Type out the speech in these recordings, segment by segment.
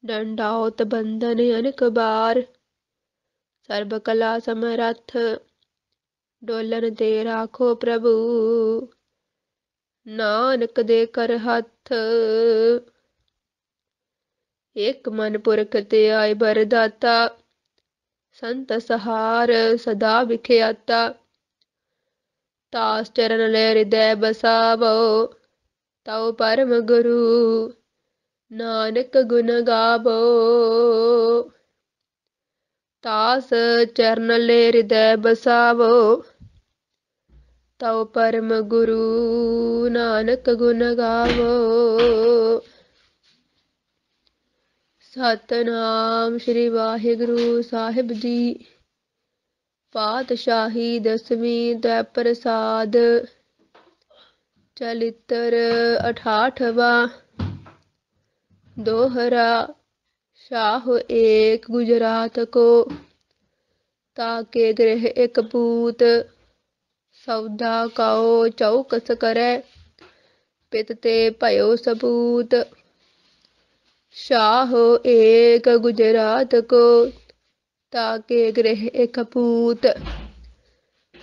डंडाओत बंधन अनेक बार, सर्ब कला समरथ, डोलन ते राखो प्रभु, नानक दे कर हथ। एक मन पुरख ते आए बरदाता, संत सहार सदा विख्याता। तास चरण ले हृदय बसावो, तव परम गुरु नानक गुण गावो। तास चरण ले हृदय बसावो, तव परम गुरु नानक गुण गावो। सतनाम श्री वाहिगुरु साहिब जी। पातशाही दसवीं दै प्रसाद, चलित्र 68वां। दोहरा शाह एक गुजरात को, ताके गृह एक पूत। सौदा काओ चौकस करे, पित ते भयो सबूत। शाह एक गुजरात को, ताके गृह एक पूत।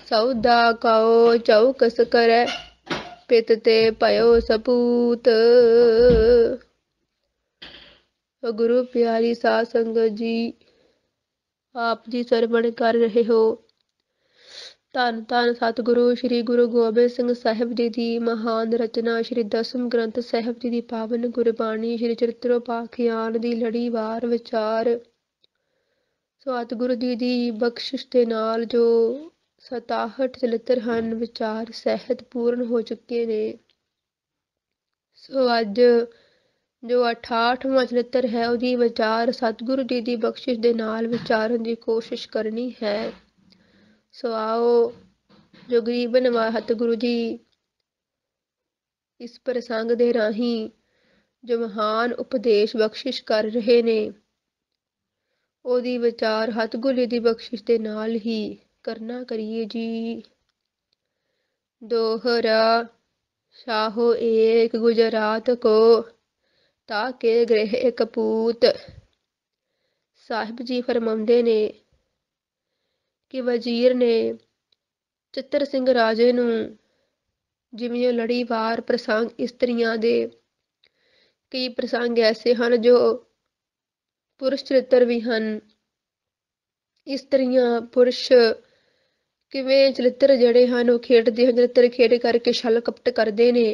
सौदा काओ चौकस करे, पित ते भयो सपूत। गुरु प्यारी साध संगत जी, आप जी सरवण कर रहे हो धन धन सतगुरु श्री गुरु गोबिंद सिंह साहिब जी की महान रचना श्री दसम ग्रंथ साहिब जी की पावन गुरबाणी श्री चरित्रोपाख्यान की लड़ीवार विचार। सतगुरु जी की बख्शिश के नाल जो 67 चलित्र ਹਨ विचार सहित पूर्ण हो चुके ने। सो अज जो 68वां चलित्र है उसकी विचार सतगुरु जी की बख्शिश के नाल विचारन की कोशिश करनी है। सो आओ जो गरीब नवाहत गुरु जी इस प्रसंग दे राही जो महान उपदेश बख्शिश कर रहे ने ओदी विचार सतगुरु जी की बख्शिश के नाल ही करना करिए जी। दोहरा शाहो एक गुजरात को, ताके गृह एक पूत। साहिब जी फरमाउंदे ने कि वजीर ने चित्र सिंह राजे नूं जिवें लड़ीवार प्रसंग इस्त्रियां दे कई प्रसंग ऐसे हैं जो पुरुष चरित्र भी हैं। इस्त्रियां पुरुष किवें चरित्र जिहड़े हैं वो खेडदे हैं, चरित्र खेड करके छल कपट करदे ने।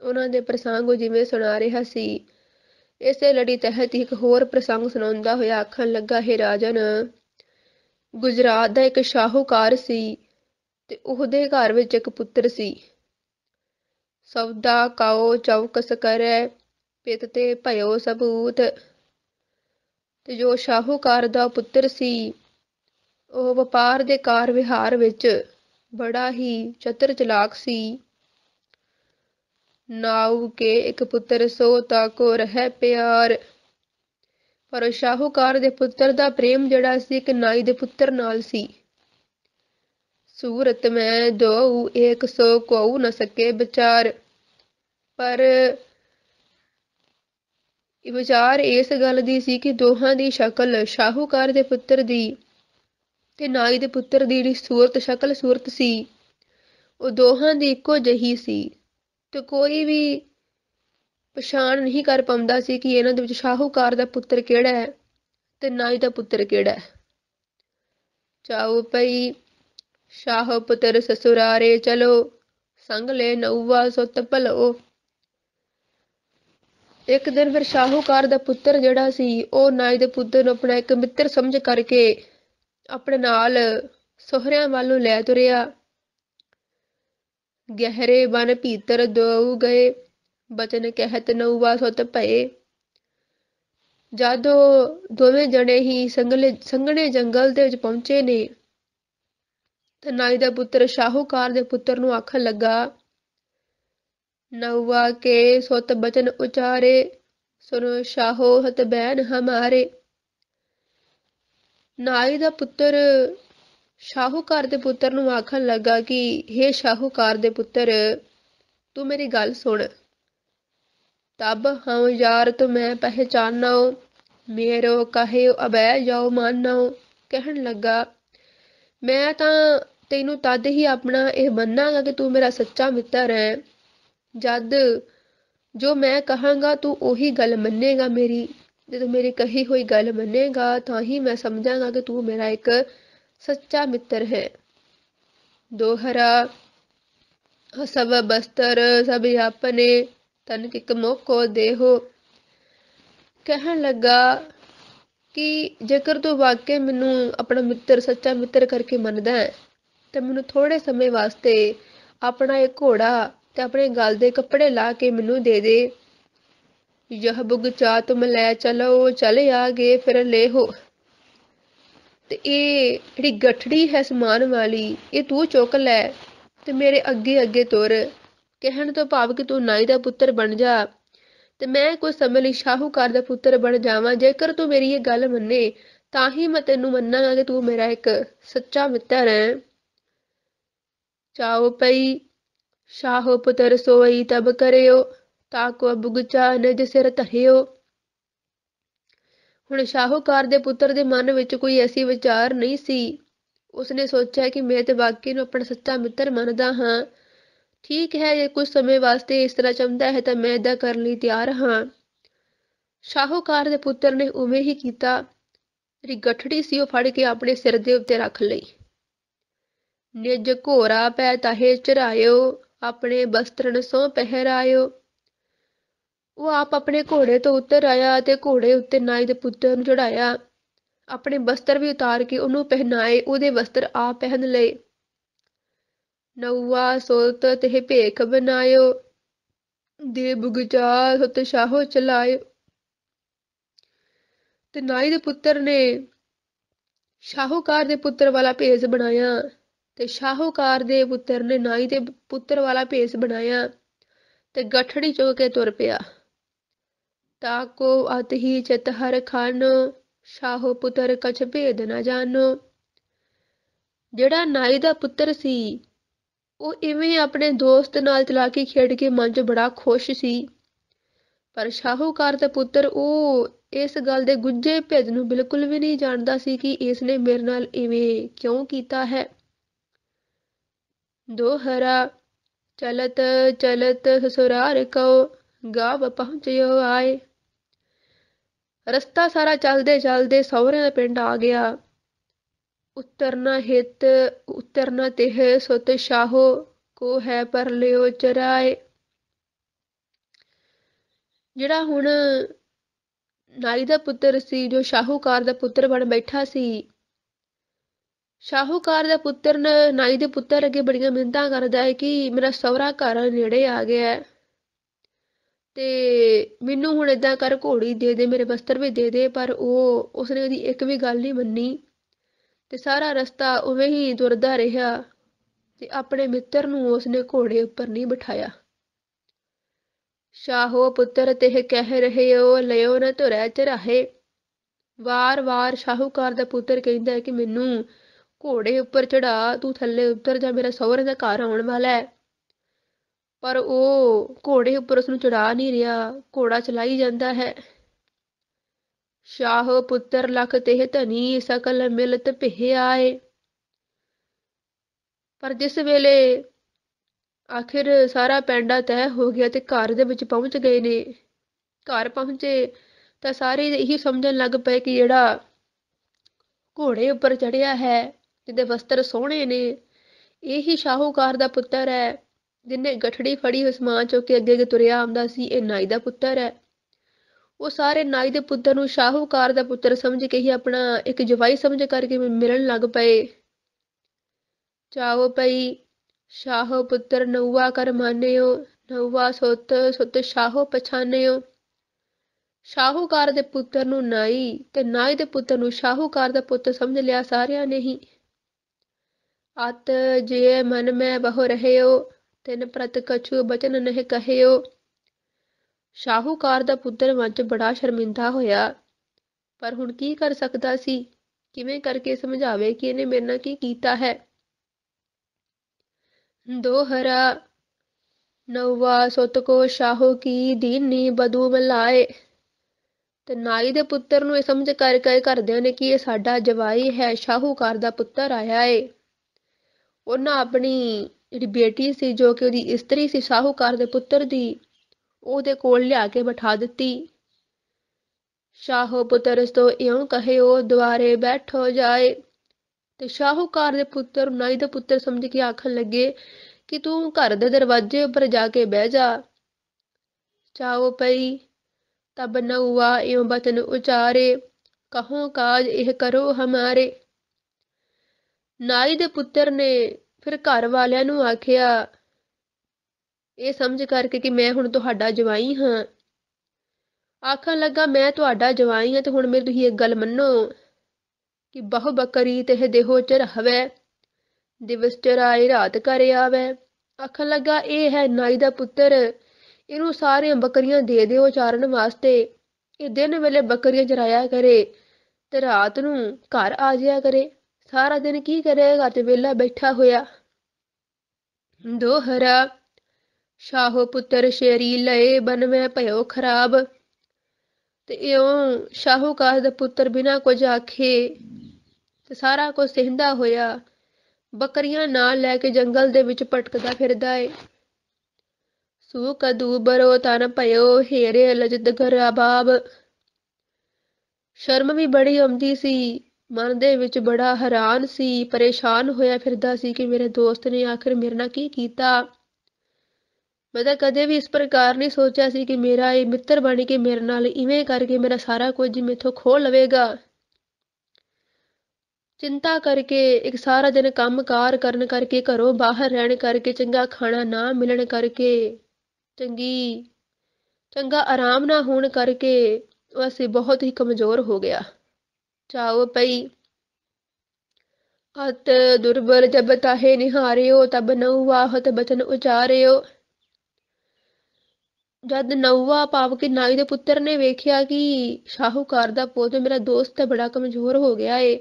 उन्हां दे प्रसंग जिवें सुना रहा सी। इसे लड़ी तहत एक होर प्रसंग सुनाउंदा होया आखण लगा, हे राजन, गुजरात दा एक शाहूकार सी ते उहदे घर विच एक पुत्र सी। सौदा काओ चौकस करे, पित ते भयो सबूत। ते जो शाहूकार दा पुत्र सी ਉਹ ਵਪਾਰ ਦੇ ਕਾਰ ਵਿਹਾਰ ਵਿੱਚ ਬੜਾ ਹੀ ਚਤਰ ਚਲਾਕ ਸੀ। ਨਾਉ ਕੇ ਇੱਕ ਪੁੱਤਰ ਸੋ ਤਾਕੋ ਰਹਿ ਪਿਆਰ। ਪਰ ਸ਼ਾਹੂਕਾਰ ਦੇ ਪੁੱਤਰ ਦਾ ਪ੍ਰੇਮ ਜਿਹੜਾ ਸੀ ਇੱਕ ਨਾਈ ਦੇ ਪੁੱਤਰ ਨਾਲ ਸੀ। ਸੂਰਤ ਮੈਂ ਦੋਉ ਏਕ ਸੋ ਕੋਉ ਨ ਸਕੇ ਵਿਚਾਰ। ਪਰ ਵਿਚਾਰ ਇਸ ਗੱਲ ਦੀ ਸੀ ਕਿ ਦੋਹਾਂ ਦੀ ਸ਼ਕਲ ਸ਼ਾਹੂਕਾਰ ਦੇ ਪੁੱਤਰ ਦੀ ਤੇ ਨਾਈ ਦੇ ਪੁੱਤਰ ਦੀ ਜਿਹੜੀ ਸੂਰਤ ਸ਼ਕਲ ਸੂਰਤ ਸੀ ਉਹ ਦੋਹਾਂ ਦੀ ਇੱਕੋ ਜਿਹੀ ਸੀ ਤੇ ਕੋਈ ਵੀ ਪਛਾਣ ਨਹੀਂ ਕਰ ਪਾਉਂਦਾ ਸੀ ਕਿ ਇਹਨਾਂ ਦੇ ਵਿੱਚ ਸ਼ਾਹੂਕਾਰ ਦਾ ਪੁੱਤਰ ਕਿਹੜਾ ਹੈ ਤੇ ਨਾਈ ਦਾ ਪੁੱਤਰ ਕਿਹੜਾ ਹੈ। ਚਾਉ ਪਈ ਸ਼ਾਹ ਪੁੱਤਰ ਸਸੁਰਾਰੇ ਚਲੋ, ਸੰਗ ਲੈ ਨਊਆ ਸੁਤ ਭਲੋ। ਇੱਕ ਦਿਨ ਫਿਰ ਸ਼ਾਹੂਕਾਰ ਦਾ ਪੁੱਤਰ ਜਿਹੜਾ ਸੀ ਉਹ ਨਾਈ ਦੇ ਪੁੱਤਰ ਨੂੰ ਆਪਣਾ ਇੱਕ ਮਿੱਤਰ ਸਮਝ ਕਰਕੇ ਆਪਣੇ ਨਾਲ ਸਹੁਰਿਆਂ ਵੱਲ ਨੂੰ ਲੈ ਤੁਰਿਆ। ਗਹਿਰੇ ਬਨ ਭੀਤਰ ਦੋਉ ਗਏ, ਬਚਨ ਕਹਿਤ ਨਊਆ ਸੁਤ ਭਏ। ਜਦ ਉਹ ਦੋਵੇਂ ਜਣੇ ਹੀ ਸੰਘਣੇ ਜੰਗਲ ਦੇ ਵਿੱਚ ਪਹੁੰਚੇ ਨੇ ਤੇ ਨਾਈ ਦਾ ਪੁੱਤਰ ਸ਼ਾਹੂਕਾਰ ਦੇ ਪੁੱਤਰ ਨੂੰ ਆਖਣ ਲੱਗਾ, ਨਊਆ ਕੇ ਸੁਤ ਬਚਨ ਉਚਾਰੇ, ਸੁਨੋ ਸ਼ਾਹੋ ਹਤ ਬੈਨ ਹਮਾਰੇ। ਨਾਈ ਦਾ ਪੁੱਤਰ ਸ਼ਾਹੂਕਾਰ ਦੇ ਪੁੱਤਰ ਨੂੰ ਆਖਣ ਲੱਗਾ ਕਿ ਹੇ ਸ਼ਾਹੂਕਾਰ ਦੇ ਪੁੱਤਰ, ਤੂੰ ਮੇਰੀ ਗੱਲ ਸੁਣ तब हम यार तुम्हें पहचानो, मेरो कहे अबै जाओ मानो। कहन लगा, मैं तां तैनू तद ही अपना यह मन्नांगा कि तू मेरा सच्चा मित्र है, जद जो मैं कहांगा तू उही गल मन्नेगा मेरी। जो तू मेरी कही हुई गल मन्नेगा तां ही मैं समझांगा कि तू मेरा एक सच्चा मित्र है। दोहरा सब बस्तर सब अपने, तन किक मोको देहो। कहन लगा कि जेकर तू वाकई मैनू अपना मित्र सच्चा मित्र करके मनदा है तो मैनू थोड़े समय वास्ते अपना एक घोड़ा ते अपने गल दे कपड़े ला के मैनू दे दे। यह बुगचा तुम लै चलो, चले आगे फिर ले हो। ते ये जिहड़ी गठड़ी है समान वाली, ये तू चुक लै ते मेरे अगे अगे तुर। कहण तो भाव कि तू नाई दा पुत्र बन जा ते मैं कुछ समय लई शाहूकार दा पुत्र बन जावां। जेकर तू मेरी ये गल मन्ने तां ही मैं तेनू मन्नांगा कि तू मेरा एक सच्चा मित्र है। चाओ पई शाहो पुत्र सोई तब करियो, ताको बुगचा निज सिर धरियो। ਹੁਣ ਸ਼ਾਹੂਕਾਰ ਦੇ ਪੁੱਤਰ ਦੇ ਮਨ ਵਿੱਚ ਕੋਈ ਐਸੀ ਵਿਚਾਰ ਨਹੀਂ ਸੀ। ਉਸਨੇ ਸੋਚਿਆ ਕਿ ਮੈਂ ਤੇ ਵਾਕਈ ਨੂੰ ਆਪਣਾ ਸੱਚਾ ਮਿੱਤਰ ਮੰਨਦਾ ਹਾਂ। ਠੀਕ ਹੈ, ਜੇ ਕੁਝ ਸਮੇਂ ਵਾਸਤੇ ਇਸ ਤਰ੍ਹਾਂ ਚਾਹੁੰਦਾ ਹੈ ਤਾਂ ਮੈਂ ਏਦਾਂ ਕਰਨ ਲਈ ਤਿਆਰ ਹਾਂ। ਸ਼ਾਹੂਕਾਰ ਦੇ ਪੁੱਤਰ ਨੇ ਉਵੇਂ ਹੀ ਕੀਤਾ। ਜਿਹੜੀ ਗਠੜੀ ਸੀ ਉਹ ਫੜ ਕੇ ਆਪਣੇ ਸਿਰ ਦੇ ਉੱਤੇ ਰੱਖ ਲਈ। ਨਿਜ ਘੋਰਾ ਪੈ ਤਾਹੇ ਚੜਾਇਓ, ਆਪਣੇ ਬਸਤਰਨ ਸੋ ਪਹਿਰਾਇਓ। ਉਹ ਆਪ ਆਪਣੇ ਘੋੜੇ ਤੋਂ ਉਤਰ ਆਇਆ ਤੇ ਘੋੜੇ ਉੱਤੇ ਨਾਈ ਦੇ ਪੁੱਤਰ ਨੂੰ ਚੜਾਇਆ। ਆਪਣੇ ਬਸਤਰ ਵੀ ਉਤਾਰ ਕੇ ਉਹਨੂੰ ਪਹਿਨਾਏ, ਉਹਦੇ ਵਸਤਰ ਆਪ ਪਹਿਨ ਲਏ। ਨਊਆ ਸੁਤ ਤੇ ਭੇਖ ਬਣਾਇਓ, ਦੇ ਬੁਗਚਾ ਸੁਤ ਸ਼ਾਹੋ ਚਲਾਇਓ। ਤੇ ਨਾਈ ਦੇ ਪੁੱਤਰ ਨੇ ਸ਼ਾਹੂਕਾਰ ਦੇ ਪੁੱਤਰ ਵਾਲਾ ਭੇਸ ਬਣਾਇਆ ਤੇ ਸ਼ਾਹੂਕਾਰ ਦੇ ਪੁੱਤਰ ਨੇ ਨਾਈ ਦੇ ਪੁੱਤਰ ਵਾਲਾ ਭੇਸ ਬਣਾਇਆ ਤੇ ਗਠੜੀ ਚੁੱਕ ਕੇ ਤੁਰ ਪਿਆ। ताको अत ही चित हर खानो, शाहो पुत्र कछ भेद न जानो। ਜਿਹੜਾ ਨਾਈ ਦਾ ਪੁੱਤਰ ਸੀ ਉਹ ਇਵੇਂ ਆਪਣੇ ਦੋਸਤ ਨਾਲ ਚਲਾਕੀ ਖੇਡ ਕੇ ਮਨ 'ਚ ਬੜਾ ਖੁਸ਼ ਸੀ। ਪਰ ਸ਼ਾਹੂਕਾਰ ਦਾ ਪੁੱਤਰ ਉਹ ਇਸ ਗੱਲ ਦੇ ਗੁੱਝੇ ਭੇਦ ਨੂੰ ਬਿਲਕੁਲ ਵੀ ਨਹੀਂ ਜਾਣਦਾ ਸੀ ਕਿ ਇਸ ਨੇ ਮੇਰੇ ਨਾਲ ਇਵੇਂ ਕਿਉਂ ਕੀਤਾ ਹੈ। ਦੋਹਰਾ ਚਲਤ ਚਲਤ ਸਸੁਰਾਰ ਕਉ, ਗਾਵ ਪਹੁੰਚਿਓ ਆਏ। ਰਸਤਾ ਸਾਰਾ ਚੱਲਦੇ ਚੱਲਦੇ ਸਹੁਰਿਆਂ ਦਾ ਪਿੰਡ ਆ ਗਿਆ। ਉਤਰਨਾ ਹਿਤ ਉਤਰਨਾ ਤਿਹ ਸੁਤ ਸ਼ਾਹੋ, ਕੋ ਹੈ ਪਰ ਲਿਓ ਚਰਾਏ। ਜਿਹੜਾ ਹੁਣ ਨਾਈ ਦਾ ਪੁੱਤਰ ਸੀ, ਜੋ ਸ਼ਾਹੂਕਾਰ ਦਾ ਪੁੱਤਰ ਬਣ ਬੈਠਾ ਸੀ, ਸ਼ਾਹੂਕਾਰ ਦਾ ਪੁੱਤਰ ਨਾਈ ਦੇ ਪੁੱਤਰ ਅੱਗੇ ਬੜੀਆਂ ਮਿੰਨਤਾਂ ਕਰਦਾ ਹੈ ਕਿ ਮੇਰਾ ਸਹੁਰਾ ਘਰ ਨੇੜੇ ਆ ਗਿਆ ਤੇ ਮੈਨੂੰ ਹੁਣ ਏਦਾਂ ਕਰ ਘੋੜੀ ਦੇ ਦੇ, ਮੇਰੇ ਬਸਤਰ ਵੀ ਦੇ ਦੇ। ਪਰ ਉਸਨੇ ਉਹਦੀ ਇੱਕ ਵੀ ਗੱਲ ਨਹੀਂ ਮੰਨੀ ਤੇ ਸਾਰਾ ਰਸਤਾ ਉਵੇਂ ਹੀ ਤੁਰਦਾ ਰਿਹਾ ਤੇ ਆਪਣੇ ਮਿੱਤਰ ਨੂੰ ਉਸਨੇ ਘੋੜੇ ਉੱਪਰ ਨਹੀਂ ਬਿਠਾਇਆ। ਸ਼ਾਹੋ ਪੁੱਤਰ ਤਿਹ ਕਹਿ ਰਹੇ ਹੋ, ਲਿਓ ਨਾ ਧੁਰੈ ਚਰਾਹੇ। ਵਾਰ-ਵਾਰ ਸ਼ਾਹੂਕਾਰ ਦਾ ਪੁੱਤਰ ਕਹਿੰਦਾ ਹੈ ਕਿ ਮੈਨੂੰ ਘੋੜੇ ਉੱਪਰ ਚੜਾ, ਤੂੰ ਥੱਲੇ ਉਤਰ ਜਾ, ਮੇਰਾ ਸਹੁਰੇ ਦਾ ਘਰ ਆਉਣ ਵਾਲਾ ਹੈ। ਪਰ ਉਹ ਘੋੜੇ ਉੱਪਰ ਉਸਨੂੰ ਚੜਾ ਨਹੀਂ ਰਿਹਾ, ਘੋੜਾ ਚਲਾਈ ਜਾਂਦਾ ਹੈ। ਸ਼ਾਹੋ ਪੁੱਤਰ ਲਖ ਤਿਹ ਧਨੀ, ਸਕਲ ਮਿਲਤ ਭਿਹ ਆਏ। ਪਰ ਜਿਸ ਵੇਲੇ ਆਖਿਰ ਸਾਰਾ ਪੈਂਡਾ ਤੈਅ ਹੋ ਗਿਆ ਤੇ ਘਰ ਦੇ ਵਿੱਚ ਪਹੁੰਚ ਗਏ ਨੇ, ਘਰ ਪਹੁੰਚੇ ਤਾਂ ਸਾਰੇ ਇਹੀ ਸਮਝਣ ਲੱਗ ਪਏ ਕਿ ਜਿਹੜਾ ਘੋੜੇ ਉੱਪਰ ਚੜਿਆ ਹੈ, ਜਿਹਦੇ ਵਸਤਰ ਸੋਹਣੇ ਨੇ, ਇਹੀ ਸ਼ਾਹੂਕਾਰ ਦਾ ਪੁੱਤਰ ਹੈ। ਜਿਹਨੇ ਗਠੜੀ ਫੜੀ ਹੋਈ ਸਮਾਨ ਚੁੱਕ ਕੇ ਅੱਗੇ ਅੱਗੇ ਤੁਰਿਆ ਆਉਂਦਾ ਸੀ, ਇਹ ਨਾਈ ਦਾ ਪੁੱਤਰ ਹੈ। ਉਹ ਸਾਰੇ ਨਾਈ ਦੇ ਪੁੱਤਰ ਨੂੰ ਸ਼ਾਹੂਕਾਰ ਦਾ ਪੁੱਤਰ ਸਮਝ ਕੇ ਹੀ ਆਪਣਾ ਇੱਕ ਜਵਾਈ ਸਮਝ ਕਰਕੇ ਮਿਲਣ ਲੱਗ ਪਏ। ਚਾਓ ਪਈ ਸ਼ਾਹੋ ਪੁੱਤਰ ਨਊਆ ਕਰ ਮਾਨਿਓ, ਨਊਆ ਸੁਤ ਸੁਤ ਸ਼ਾਹੋ ਪਛਾਨਿਓ। ਸ਼ਾਹੂਕਾਰ ਦੇ ਪੁੱਤਰ ਨੂੰ ਨਾਈ ਤੇ ਨਾਈ ਦੇ ਪੁੱਤਰ ਨੂੰ ਸ਼ਾਹੂਕਾਰ ਦਾ ਪੁੱਤ ਸਮਝ ਲਿਆ ਸਾਰਿਆਂ ਨੇ ਹੀ। ਅਤ ਜੇ ਮਨ ਮੈਂ ਬਹੁ ਰਹਿਓ, ਤਿਨ ਪ੍ਰਤ ਕਛੂ ਬਚਨ ਨਹਿ ਕਹਿਓ। ਸ਼ਾਹੂਕਾਰ ਦਾ ਪੁੱਤਰ ਮਨ 'ਚ ਬੜਾ ਸ਼ਰਮਿੰਦਾ ਹੋਇਆ, ਪਰ ਹੁਣ ਕੀ ਕਰ ਸਕਦਾ ਸੀ, ਕਿਵੇਂ ਕਰਕੇ ਸਮਝਾਵੇ ਕਿ ਇਹਨੇ ਮੇਰੇ ਨਾਲ ਕੀ ਕੀਤਾ ਹੈ। ਦੋਹਰਾ नौवा सुत को शाहो की दीनी बदू मिलाए। ਤੇ ਨਾਈ ਦੇ ਪੁੱਤਰ ਨੂੰ ਇਹ ਸਮਝ ਕਰਕੇ ਘਰਦਿਆਂ ਨੇ ਕਿ ਇਹ ਸਾਡਾ ਜਵਾਈ ਹੈ, ਸ਼ਾਹੂਕਾਰ ਦਾ ਪੁੱਤਰ ਆਇਆ ਏ। ਉਹਨਾਂ ਆਪਣੀ ਜਿਹੜੀ ਬੇਟੀ ਸੀ, ਜੋ ਕਿ ਉਹਦੀ ਇਸਤਰੀ ਸੀ ਸ਼ਾਹੂਕਾਰ ਦੇ ਪੁੱਤਰ ਦੀ, ਉਹਦੇ ਕੋਲ ਲਿਆ ਕੇ ਬਿਠਾ ਦਿੱਤੀ। ਸ਼ਾਹੋ ਪੁੱਤਰ ਸੋ ਇਉਂ ਕਹਿਓ ਦੁਆਰੇ ਬੈਠੋ ਜਾਏ। ਤੇ ਸ਼ਾਹੂਕਾਰ ਦੇ ਪੁੱਤਰ ਨਾਈ ਦਾ ਪੁੱਤਰ ਸਮਝ ਕੇ ਆਖਣ ਲੱਗੇ ਕਿ ਤੂੰ ਘਰ ਦੇ ਦਰਵਾਜ਼ੇ ਉੱਪਰ ਜਾ ਕੇ ਬਹਿ ਜਾ। ਚਾਓ ਪਈ तब नौवा इउं बचन उचारे, कहो काज ਇਹ ਕਰੋ ਹਮਾਰੇ। ਨਾਈ ਦੇ ਪੁੱਤਰ ਨੇ ਫਿਰ ਘਰ ਵਾਲਿਆਂ ਨੂੰ ਆਖਿਆ, ਇਹ ਸਮਝ ਕਰਕੇ ਕਿ ਮੈਂ ਹੁਣ ਤੁਹਾਡਾ ਜਵਾਈ ਹਾਂ। ਆਖਣ ਲੱਗਾ, ਮੈਂ ਤੁਹਾਡਾ ਜਵਾਈ ਹਾਂ ਤੇ ਹੁਣ ਮੇਰੀ ਤੁਸੀਂ ਇੱਕ ਗੱਲ ਮੰਨੋ ਕਿ ਬਹੁ ਬੱਕਰੀ ਤੇ ਦੇਹੋ ਚ ਰਹਵੇ, ਦਿਵਸ ਚਰਾਏ ਰਾਤ ਘਰੇ ਆਵੇ। ਆਖਣ ਲੱਗਾ, ਇਹ ਹੈ ਨਾਈ ਦਾ ਪੁੱਤਰ, ਇਹਨੂੰ ਸਾਰੀਆਂ ਬੱਕਰੀਆਂ ਦੇ ਦਿਓ ਚਾਰਨ ਵਾਸਤੇ। ਇਹ ਦਿਨ ਵੇਲੇ ਬੱਕਰੀਆਂ ਚਰਾਇਆ ਕਰੇ ਤੇ ਰਾਤ ਨੂੰ ਘਰ ਆ ਜਾਇਆ ਕਰੇ। ਸਾਰਾ ਦਿਨ ਕੀ ਕਰੇਗਾ ਤੇ ਵਿਹਲਾ ਬੈਠਾ ਹੋਇਆ। ਦੋਹਰਾ ਸ਼ਾਹੋ ਪੁੱਤਰ ਸ਼ੇਰੀ ਲਏ ਬਨ ਮੈਂ ਭਇਓ ਖਰਾਬ। ਤੇ ਇਉਂ ਸ਼ਾਹੂਕਾਰ ਦਾ ਪੁੱਤਰ ਬਿਨਾਂ ਕੁਝ ਆਖੇ ਤੇ ਸਾਰਾ ਕੁਝ ਸਹਿੰਦਾ ਹੋਇਆ ਬੱਕਰੀਆਂ ਨਾਲ ਲੈ ਕੇ ਜੰਗਲ ਦੇ ਵਿੱਚ ਭਟਕਦਾ ਫਿਰਦਾ ਏ। ਸੂ ਕਦੂ ਬਰੋ ਤਨ ਭਇਓ ਹੇਰੇ ਲਜਤ ਗਰਾਬਾਬ। ਸ਼ਰਮ ਵੀ ਬੜੀ ਆਉਂਦੀ ਸੀ, ਮਨ ਦੇ ਵਿੱਚ ਬੜਾ ਹੈਰਾਨ ਸੀ, ਪਰੇਸ਼ਾਨ ਹੋਇਆ ਫਿਰਦਾ ਸੀ ਕਿ ਮੇਰੇ ਦੋਸਤ ਨੇ ਆਖਿਰ ਮੇਰੇ ਨਾਲ ਕੀ ਕੀਤਾ। ਮੈਂ ਤਾਂ ਕਦੇ ਵੀ ਇਸ ਪ੍ਰਕਾਰ ਨਹੀਂ ਸੋਚਿਆ ਸੀ ਕਿ ਮੇਰਾ ਇਹ ਮਿੱਤਰ ਬਣ ਕੇ ਮੇਰੇ ਨਾਲ ਇਵੇਂ ਕਰਕੇ ਮੇਰਾ ਸਾਰਾ ਕੁਝ ਮੈਥੋਂ ਖੋਹ ਲਵੇਗਾ। ਚਿੰਤਾ ਕਰਕੇ, ਇੱਕ ਸਾਰਾ ਦਿਨ ਕੰਮ ਕਾਰ ਕਰਨ ਕਰਕੇ, ਘਰੋਂ ਬਾਹਰ ਰਹਿਣ ਕਰਕੇ, ਚੰਗਾ ਖਾਣਾ ਨਾ ਮਿਲਣ ਕਰਕੇ, ਚੰਗਾ ਆਰਾਮ ਨਾ ਹੋਣ ਕਰਕੇ ਅਸੀਂ ਬਹੁਤ ਹੀ ਕਮਜ਼ੋਰ ਹੋ ਗਿਆ। ਚਾਓ ਪਈ ਅਤ ਦੁਰਬਲ ਜਬ ਤਾਹੇ ਨਿਹਾਰਿਓ, ਤਬ ਨਹੁਆ ਹਤ ਬਚਨ ਉਚਾਰਿਓ। ਜਦ ਨਹੁਆ ਭਾਵ ਕਿ ਨਾਈ ਦੇ ਪੁੱਤਰ ਨੇ ਵੇਖਿਆ ਕਿ ਸ਼ਾਹੂਕਾਰ ਦਾ ਪੁੱਤ ਮੇਰਾ ਦੋਸਤ ਬੜਾ ਕਮਜ਼ੋਰ ਹੋ ਗਿਆ ਏ,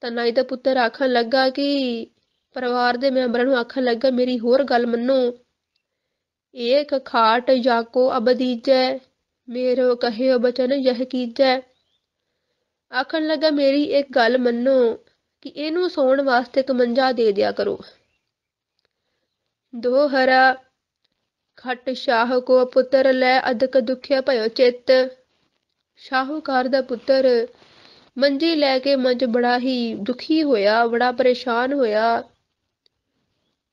ਤਾਂ ਨਾਈ ਦਾ ਪੁੱਤਰ ਆਖਣ ਲੱਗਾ ਕਿ ਪਰਿਵਾਰ ਦੇ ਮੈਂਬਰਾਂ ਨੂੰ ਆਖਣ ਲੱਗਾ, ਮੇਰੀ ਹੋਰ ਗੱਲ ਮੰਨੋ। ਏਕ ਖਾਟ ਜਾਕੋ ਅਬ ਦੀਜੈ, ਮੇਰੋ ਕਹਿਓ ਬਚਨ ਯਹ ਕੀਜੈ। ਆਖਣ ਲੱਗਾ, ਮੇਰੀ ਇੱਕ ਗੱਲ ਮੰਨੋ ਕਿ ਇਹਨੂੰ ਸੌਣ ਵਾਸਤੇ ਇੱਕ ਮੰਜਾ ਦੇ ਦਿਆ ਕਰੋ। ਦੋਹਰਾ ਖਟ ਸ਼ਾਹ ਕੋ ਪੁੱਤਰ ਲੈ ਅਦਕ ਦੁਖਿਆ ਭਇਓ ਚਿੱਤ। ਸ਼ਾਹੂਕਾਰ ਦਾ ਪੁੱਤਰ ਮੰਜੀ ਲੈ ਕੇ ਮਨ 'ਚ ਬੜਾ ਹੀ ਦੁਖੀ ਹੋਇਆ, ਬੜਾ ਪਰੇਸ਼ਾਨ ਹੋਇਆ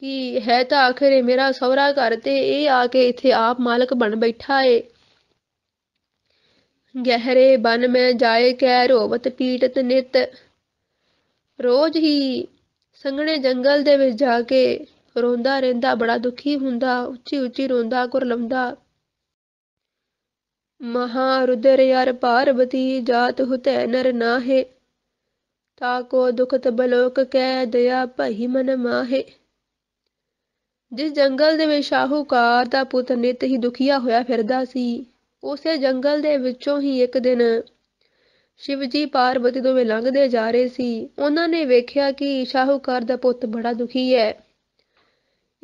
ਕਿ ਹੈ ਤਾਂ ਆਖਿਰ ਇਹ ਮੇਰਾ ਸਹੁਰਾ ਘਰ ਤੇ ਇਹ ਆ ਕੇ ਇੱਥੇ ਆਪ ਮਾਲਕ ਬਣ ਬੈਠਾ ਏ। ਗਹਿਰੇ ਬਨ ਮੈਂ ਜਾਏ ਕੈ ਰੋਵਤ ਪੀਟਤ ਨਿਤ। ਰੋਜ਼ ਹੀ ਸੰਘਣੇ ਜੰਗਲ ਦੇ ਵਿੱਚ ਜਾ ਕੇ ਰੋਂਦਾ ਰਹਿੰਦਾ, ਬੜਾ ਦੁਖੀ ਹੁੰਦਾ, ਉੱਚੀ ਉੱਚੀ ਰੋਂਦਾ ਕੁਰਲਾਉਂਦਾ। ਮਹਾਰੁਦਰ ਯਰ ਪਾਰਬਤੀ ਜਾਤ ਹੁਤੈ ਨਰ ਨਾਹੇ, ਤਾਕੋ ਦੁਖਤ ਬਲੋਕ ਕੈ ਦਇਆ ਭਈ ਮਨ ਮਾਹੇ। ਜਿਸ ਜੰਗਲ ਦੇ ਵਿੱਚ ਸ਼ਾਹੂਕਾਰ ਦਾ ਪੁੱਤ ਨਿੱਤ ਹੀ ਦੁਖੀਆ ਹੋਇਆ ਫਿਰਦਾ ਸੀ, ਉਸੇ ਜੰਗਲ ਦੇ ਵਿੱਚੋਂ ਹੀ ਇੱਕ ਦਿਨ ਸ਼ਿਵਜੀ ਪਾਰਬਤੀ ਦੋਵੇਂ ਲੰਘਦੇ ਜਾ ਰਹੇ ਸੀ। ਉਹਨਾਂ ਨੇ ਵੇਖਿਆ ਕਿ ਸ਼ਾਹੂਕਾਰ ਦਾ ਪੁੱਤ ਬੜਾ ਦੁਖੀ ਹੈ।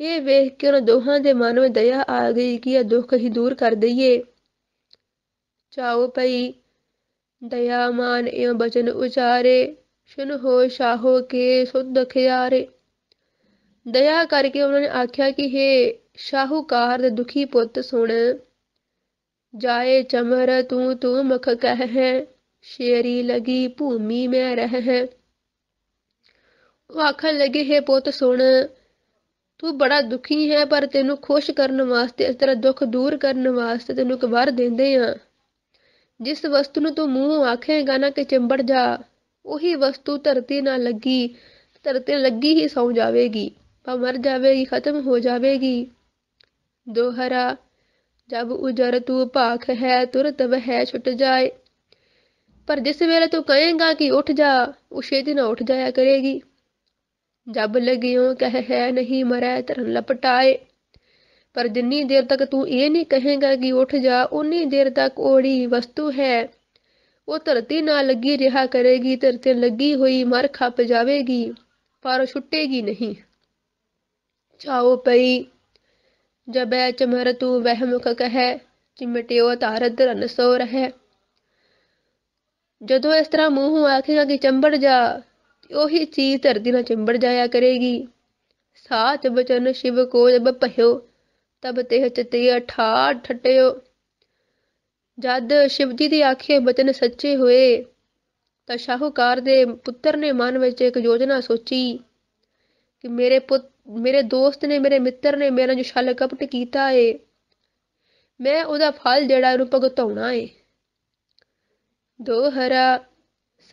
ਇਹ ਵੇਖ ਕੇ ਉਹਨਾਂ ਦੋਹਾਂ ਦੇ ਮਨ ਵਿੱਚ ਦਇਆ ਆ ਗਈ ਕਿ ਇਹ ਦੁੱਖ ਹੀ ਦੂਰ ਕਰ ਦਈਏ। ਚਾਓ ਪਈ ਦਇਆ ਮਾਨ ਇਉਂ ਬਚਨ ਉਚਾਰੇ, ਸੁਨ ਹੋ ਸ਼ਾਹੋ ਕੇ ਸੁਧ ਖਿਆਰੇ। ਦਇਆ ਕਰਕੇ ਉਹਨਾਂ ਨੇ ਆਖਿਆ ਕਿ ਹੇ ਸ਼ਾਹੂਕਾਰ ਦੇ ਦੁਖੀ ਪੁੱਤ ਸੁਣ, ਜਾਏ ਚਮਰ ਤੂੰ ਮੁਖ ਕਹਿ, ਸ਼ੇਰੀ ਲਗੀ ਭੂਮੀ ਮੈਂ ਰਹਿ। ਉਹ ਆਖਣ ਲੱਗੇ, ਹੇ ਪੁੱਤ ਸੁਣ, ਤੂੰ ਬੜਾ ਦੁਖੀ ਹੈ, ਪਰ ਤੈਨੂੰ ਖੁਸ਼ ਕਰਨ ਵਾਸਤੇ, ਇਸ ਤਰ੍ਹਾਂ ਦੁੱਖ ਦੂਰ ਕਰਨ ਵਾਸਤੇ ਤੈਨੂੰ ਇੱਕ ਵਰ ਦਿੰਦੇ ਆ। ਜਿਸ ਵਸਤੂ ਨੂੰ ਤੂੰ ਮੂੰਹ ਆਖੇਗਾ ਨਾ ਕਿ ਚਿੰਬੜ ਜਾ, ਉਹੀ ਵਸਤੂ ਧਰਤੀ ਨਾਲ ਲੱਗੀ ਹੀ ਸੌਂ ਜਾਵੇਗੀ, ਭਾਵੇਂ ਮਰ ਜਾਵੇਗੀ, ਖਤਮ ਹੋ ਜਾਵੇਗੀ। ਦੋਹਰਾ ਜਬ ਉਜਰ ਤੂੰ ਭਾਖ ਹੈ ਤੁਰਤ ਵਹਿ ਛੁੱਟ ਜਾਏ। ਪਰ ਜਿਸ ਵੇਲੇ ਤੂੰ ਕਹੇਗਾ ਕਿ ਉੱਠ ਜਾ, ਉਹ ਛੇਤੀ ਨਾਲ ਉੱਠ ਜਾਇਆ ਕਰੇਗੀ। ਜਬ ਲਗਿਓ ਕਹਿ ਹੈ ਨਹੀਂ ਮਰੈ ਧਰਨ ਲਪਟਾਏ। ਪਰ ਜਿੰਨੀ ਦੇਰ ਤੱਕ ਤੂੰ ਇਹ ਨਹੀਂ ਕਹੇਗਾ ਕਿ ਉੱਠ ਜਾ, ਉਨੀ ਦੇਰ ਤੱਕ ਉਹੜੀ ਵਸਤੂ ਹੈ ਉਹ ਧਰਤੀ ਨਾਲ ਲੱਗੀ ਰਿਹਾ ਕਰੇਗੀ, ਧਰਤੀ ਲੱਗੀ ਹੋਈ ਮਰ ਖੱਪ ਜਾਵੇਗੀ, ਪਰ ਉਹ ਛੁੱਟੇਗੀ ਨਹੀਂ। ਚਾਓ ਪਈ जबै चमर तू वह मुख कहै, चिमटियो तार धरन सो रहै। ਜਦੋਂ ਇਸ ਤਰ੍ਹਾਂ ਮੂੰਹੋਂ ਆਖੇਗਾ ਕਿ ਚੰਬੜ ਜਾ, ਉਹੀ ਚੀਜ਼ ਧਰਤੀ ਨਾਲ ਚੰਬੜ ਜਾਇਆ ਕਰੇਗੀ। ਸਾਚ ਬਚਨ ਸ਼ਿਵ ਕੋ ਜਬ ਭਇਓ, ਤਬ ਤਿਹ ਚਿਤਿਆ ਠਾਠ ਠਟਿਓ। ਜਦ ਸ਼ਿਵ ਜੀ ਦੀ ਆਖੇ ਬਚਨ ਸੱਚੇ ਹੋਏ ਤਾਂ ਸ਼ਾਹੂਕਾਰ ਦੇ ਪੁੱਤਰ ਨੇ ਮਨ ਵਿੱਚ ਇੱਕ ਯੋਜਨਾ ਸੋਚੀ ਕਿ ਮੇਰੇ ਦੋਸਤ ਨੇ, ਮੇਰੇ ਮਿੱਤਰ ਨੇ ਮੇਰਾ ਜੋ ਛਲ ਕਪਟ ਕੀਤਾ ਏ, ਮੈਂ ਉਹਦਾ ਫਲ ਜਿਹੜਾ ਉਹਨੂੰ ਭੁਗਤਾਉਣਾ ਏ। ਦੋਹਰਾ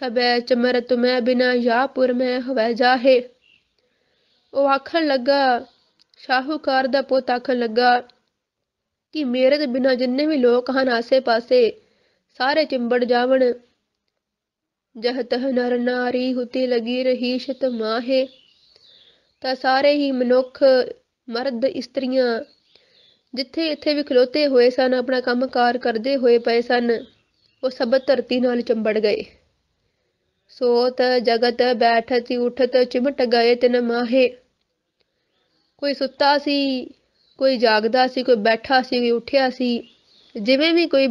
ਸਬੈ ਚਮਰ ਤੁਮੈ ਬਿਨਾ ਯਾਪੁਰ ਮੈਂ ਹਵੈ ਜਾਹੇ। ਉਹ ਆਖਣ ਲੱਗਾ, ਸ਼ਾਹੂਕਾਰ ਦਾ ਪੁੱਤ ਆਖਣ ਲੱਗਾ ਕਿ ਮੇਰੇ ਤੋਂ ਬਿਨਾਂ ਜਿੰਨੇ ਵੀ ਲੋਕ ਹਨ ਆਸੇ ਪਾਸੇ ਸਾਰੇ ਚਿੰਬੜ ਜਾਵਣ। ਜਹ ਤਹ ਨਰ ਨਾਰੀ ਹੁਤੀ ਲੱਗੀ ਰਹੀ ਸ਼ਤ ਮਾਹੇ। ਤਾਂ ਸਾਰੇ ਹੀ ਮਨੁੱਖ, ਮਰਦ, ਇਸਤਰੀਆਂ ਜਿੱਥੇ ਇੱਥੇ ਵੀ ਖਲੋਤੇ ਹੋਏ ਸਨ, ਆਪਣਾ ਕੰਮਕਾਰ ਕਰਦੇ ਹੋਏ ਪਏ ਸਨ, ਉਹ ਸਭ ਧਰਤੀ ਨਾਲ ਚੰਬੜ ਗਏ। ਸੋਤ ਜਗਤ ਬੈਠਤ ਉਠਤ ਚਿਮਟ ਗਏ ਤਿਨ ਮਾਹੇ। ਕੋਈ ਸੁੱਤਾ ਸੀ, ਕੋਈ ਜਾਗਦਾ ਸੀ, ਕੋਈ ਬੈਠਾ ਸੀ, ਕੋਈ ਉੱਠਿਆ ਸੀ। ਜਿਵੇਂ ਵੀ ਕੋਈ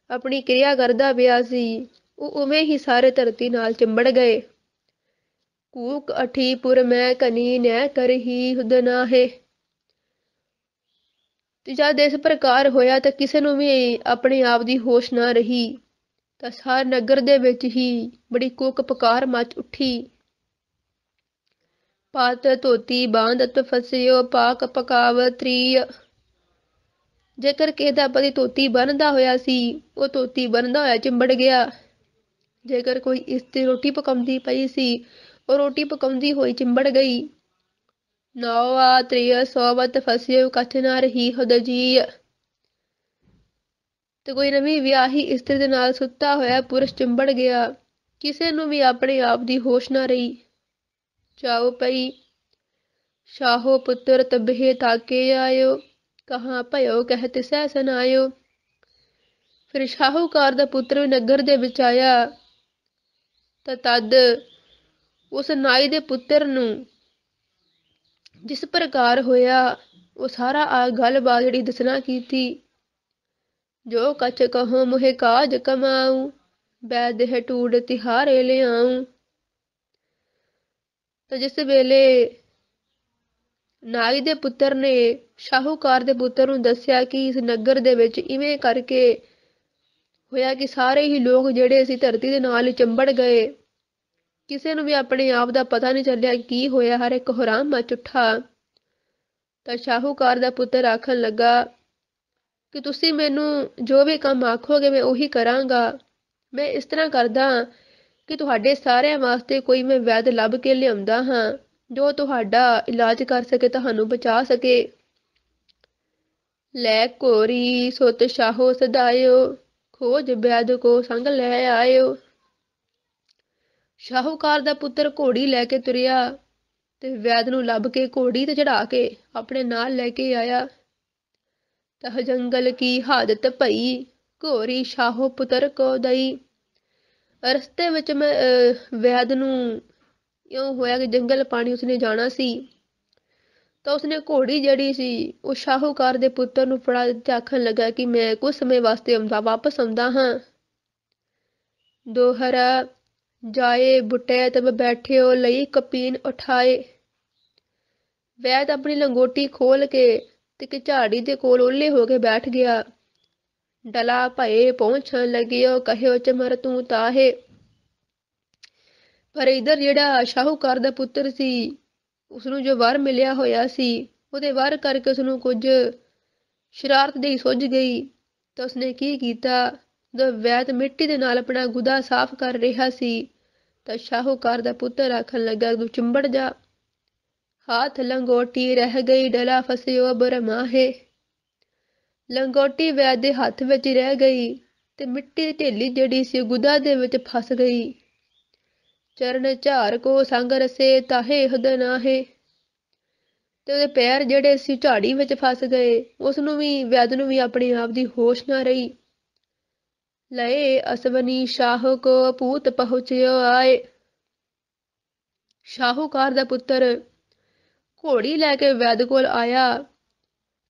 ਆਪਣੀ ਕਿਰਿਆ ਕਰਦਾ ਪਿਆ ਸੀ, ਉਹ ਉਵੇਂ ਹੀ ਸਾਰੇ ਧਰਤੀ ਨਾਲ ਚਿੰਬੜ ਗਏ। ਕੂਕ ਅਠੀਪੁਰ ਮੈਂ ਕਨੀ ਨੈ ਕਰਹੀ ਹੁਦ ਨਾਹੇ। ਤੇ ਜਦ ਇਸ ਪ੍ਰਕਾਰ ਹੋਇਆ ਤਾਂ ਕਿਸੇ ਨੂੰ ਵੀ ਆਪਣੇ ਆਪ ਦੀ ਹੋਸ਼ ਨਾ ਰਹੀ। ਤਾਂ ਸਾਰੇ ਨਗਰ ਦੇ ਵਿੱਚ ਹੀ ਬੜੀ ਕੂਕ ਪੁਕਾਰ ਮਚ ਉੱਠੀ। ਪਤ ਧੋਤੀ ਬਾਂਧਤ ਫਸਿਓ ਪਾਕ ਪਕਾਵ ਤ੍ਰੀਯ। ਜੇਕਰ ਕਿਸੇ ਦਾ ਪਤੀ ਧੋਤੀ ਬੰਨਦਾ ਹੋਇਆ ਸੀ, ਉਹ ਧੋਤੀ ਬੰਨਦਾ ਹੋਇਆ ਚਿੰਬੜ ਗਿਆ। ਜੇਕਰ ਕੋਈ ਇਸਤਰੀ ਰੋਟੀ ਪਕਾਉਂਦੀ ਪਈ ਸੀ, ਉਹ ਰੋਟੀ ਪਕਾਉਂਦੀ ਹੋਈ ਚਿੰਬੜ ਗਈ। ਨੌਵਾ ਤ੍ਰੀਯ ਸੋਵਤ ਫਸਿਓ ਕਛ ਨਾ ਰਹੀ ਹੁਦ ਜੀਯ। ਤੇ ਕੋਈ ਨਵੀਂ ਵਿਆਹੀ ਇਸਤਰੀ ਦੇ ਨਾਲ ਸੁੱਤਾ ਹੋਇਆ ਪੁਰਸ਼ ਚਿੰਬੜ ਗਿਆ। ਕਿਸੇ ਨੂੰ ਵੀ ਆਪਣੇ ਆਪ ਦੀ ਹੋਸ਼ ਨਾ ਰਹੀ। ਚਾਉ ਪਈ ਸ਼ਾਹੋ ਪੁੱਤਰ ਤਬਹਿ ਤਾਕੇ ਆਇਓ, ਕਹਾਂ ਭਇਓ ਕਹਿ ਤਿਸੈ ਸੁਨਾਇਓ। ਫਿਰ ਸ਼ਾਹੂਕਾਰ ਦਾ ਪੁੱਤਰ ਵੀ ਨਗਰ ਦੇ ਵਿੱਚ ਆਇਆ ਤਾਂ ਤਦ ਉਸ ਨਾਈ ਦੇ ਪੁੱਤਰ ਨੂੰ ਜਿਸ ਪ੍ਰਕਾਰ ਹੋਇਆ, ਉਹ ਸਾਰਾ ਗੱਲਬਾਤ ਜਿਹੜੀ ਦੱਸਣਾ ਕੀਤੀ। ਜੋ ਕਛ ਕਹੋ ਮੁਹਿ ਕਾਜ ਕਮਾਊ, ਬੈਦਿਹ ਟੂਡ ਤਿਹਾਰੇ ਲਿਆਊ। ਤਾਂ ਜਿਸ ਵੇਲੇ ਨਾਈ ਦੇ ਪੁੱਤਰ ਨੇ ਸ਼ਾਹੂਕਾਰ ਦੇ ਪੁੱਤਰ ਨੂੰ ਦੱਸਿਆ ਕਿ ਇਸ ਨਗਰ ਦੇ ਵਿੱਚ ਇਵੇਂ ਕਰਕੇ ਹੋਇਆ ਕਿ ਸਾਰੇ ਹੀ ਲੋਕ ਜਿਹੜੇ ਸੀ ਧਰਤੀ ਦੇ ਨਾਲ ਹੀ ਚੰਬੜ ਗਏ। ਕਿਸੇ ਨੂੰ ਵੀ ਆਪਣੇ ਆਪ ਦਾ ਪਤਾ ਨਹੀਂ ਚੱਲਿਆ ਕੀ ਹੋਇਆ, ਹਰ ਇੱਕ ਹੈਰਾਨ ਮਚ ਉੱਠਾ। ਤਾਂ ਸ਼ਾਹੂਕਾਰ ਦਾ ਪੁੱਤਰ ਆਖਣ ਲੱਗਾ ਕਿ ਤੁਸੀਂ ਮੈਨੂੰ ਜੋ ਵੀ ਕੰਮ ਆਖੋਗੇ ਮੈਂ ਉਹੀ ਕਰਾਂਗਾ। ਮੈਂ ਇਸ ਤਰ੍ਹਾਂ ਕਰਦਾ ਕਿ ਤੁਹਾਡੇ ਸਾਰਿਆਂ ਵਾਸਤੇ ਕੋਈ ਮੈਂ ਵੈਦ ਲੱਭ ਕੇ ਲਿਆਉਂਦਾ ਹਾਂ ਜੋ ਤੁਹਾਡਾ ਇਲਾਜ ਕਰ ਸਕੇ, ਤੁਹਾਨੂੰ ਬਚਾ ਸਕੇ। ਲੈ ਘੋਰੀ ਸੁਤ ਸ਼ਾਹੋ ਸਦਾਇਓ, ਖੋਜ ਵੈਦ ਕੋ ਸੰਗ ਲੈ ਆਇਓ। ਸ਼ਾਹੂਕਾਰ ਦਾ ਪੁੱਤਰ ਘੋੜੀ ਲੈ ਕੇ ਤੁਰਿਆ ਤੇ ਵੈਦ ਨੂੰ ਲੱਭ ਕੇ ਘੋੜੀ ਤੇ ਚੜਾ ਕੇ ਆਪਣੇ ਨਾਲ ਲੈ ਕੇ ਆਇਆ। ਤਹ ਜੰਗਲ ਕੀ ਹਾਦਤ ਭਈ, ਘੋਰੀ ਸ਼ਾਹੋ ਪੁੱਤਰ ਕੋ ਦਈ। ਰਸਤੇ ਵਿੱਚ ਵੈਦ ਨੂੰ ਇਉਂ ਹੋਇਆ ਕਿ ਜੰਗਲ ਪਾਣੀ ਉਸਨੇ ਜਾਣਾ ਸੀ ਤਾਂ ਉਸਨੇ ਘੋੜੀ ਜਿਹੜੀ ਸੀ ਉਹ ਸ਼ਾਹੂਕਾਰ ਦੇ ਪੁੱਤਰ ਨੂੰ ਫੜਾ ਦਿੱਤੀ। ਆਖਣ ਲੱਗਾ ਕਿ ਮੈਂ ਕੁਝ ਸਮੇਂ ਵਾਸਤੇ ਵਾਪਸ ਆਉਂਦਾ ਹਾਂ। ਦੋਹਰਾ ਜਾਏ ਬੁਟੈ ਤਬ ਬੈਠਿਓ ਲਈ ਕਪੀਨ ਉਠਾਏ। ਵੈਦ ਆਪਣੀ ਲੰਗੋਟੀ ਖੋਲ ਕੇ ਤੇ ਇੱਕ ਝਾੜੀ ਦੇ ਕੋਲ ਓਹਲੇ ਹੋ ਕੇ ਬੈਠ ਗਿਆ। ਡਲਾ ਭਏ ਪਹੁੰਚਣ ਲੱਗਿਓ, ਕਹਿਓ ਚਮਰ ਤੂੰ ਤਾਹੇ। ਪਰ ਇਧਰ ਜਿਹੜਾ ਸ਼ਾਹੂਕਾਰ ਦਾ ਪੁੱਤਰ ਸੀ, ਉਸਨੂੰ ਜੋ ਵਰ ਮਿਲਿਆ ਹੋਇਆ ਸੀ, ਉਹਦੇ ਵਰ ਕਰਕੇ ਉਸਨੂੰ ਕੁਝ ਸ਼ਰਾਰਤ ਜਿਹੀ ਸੁੱਝ ਗਈ। ਤਾਂ ਉਸਨੇ ਕੀ ਕੀਤਾ, ਜਦੋਂ ਵੈਦ ਮਿੱਟੀ ਦੇ ਨਾਲ ਆਪਣਾ ਗੁਦਾ ਸਾਫ਼ ਕਰ ਰਿਹਾ ਸੀ ਤਾਂ ਸ਼ਾਹੂਕਾਰ ਦਾ ਪੁੱਤਰ ਆਖਣ ਲੱਗਾ ਤੂੰ ਚਿੰਬੜ ਜਾ। ਹੱਥ ਲੰਗੋਟੀ ਰਹਿ ਗਈ, ਡਲਾ ਫਸਿਓ ਬਰਮਾਹੇ। ਲੰਗੋਟੀ ਵੈਦ ਦੇ ਹੱਥ ਵਿੱਚ ਹੀ ਰਹਿ ਗਈ ਤੇ ਮਿੱਟੀ ਦੀ ਢੇਲੀ ਜਿਹੜੀ ਸੀ ਗੁਦਾ ਦੇ ਵਿੱਚ ਫਸ ਗਈ। ਚਰਨ ਝਾਰ ਕੋ ਸੰਗ ਰਸੇ ਤਾਹੇ ਹੁਦ ਨਾਹੇ। ਤੇ ਉਹਦੇ ਪੈਰ ਜਿਹੜੇ ਸੀ ਝਾੜੀ ਵਿੱਚ ਫਸ ਗਏ। ਉਸਨੂੰ ਵੀ, ਵੈਦ ਨੂੰ ਵੀ ਆਪਣੇ ਆਪ ਦੀ ਹੋਸ਼ ਨਾ ਰਹੀ। ਲਏ ਅਸਵਨੀ ਸ਼ਾਹ ਕੋ ਪੂਤ ਪਹੁੰਚਿਓ ਆਏ। ਸ਼ਾਹੂਕਾਰ ਦਾ ਪੁੱਤਰ ਘੋੜੀ ਲੈ ਕੇ ਵੈਦ ਕੋਲ ਆਇਆ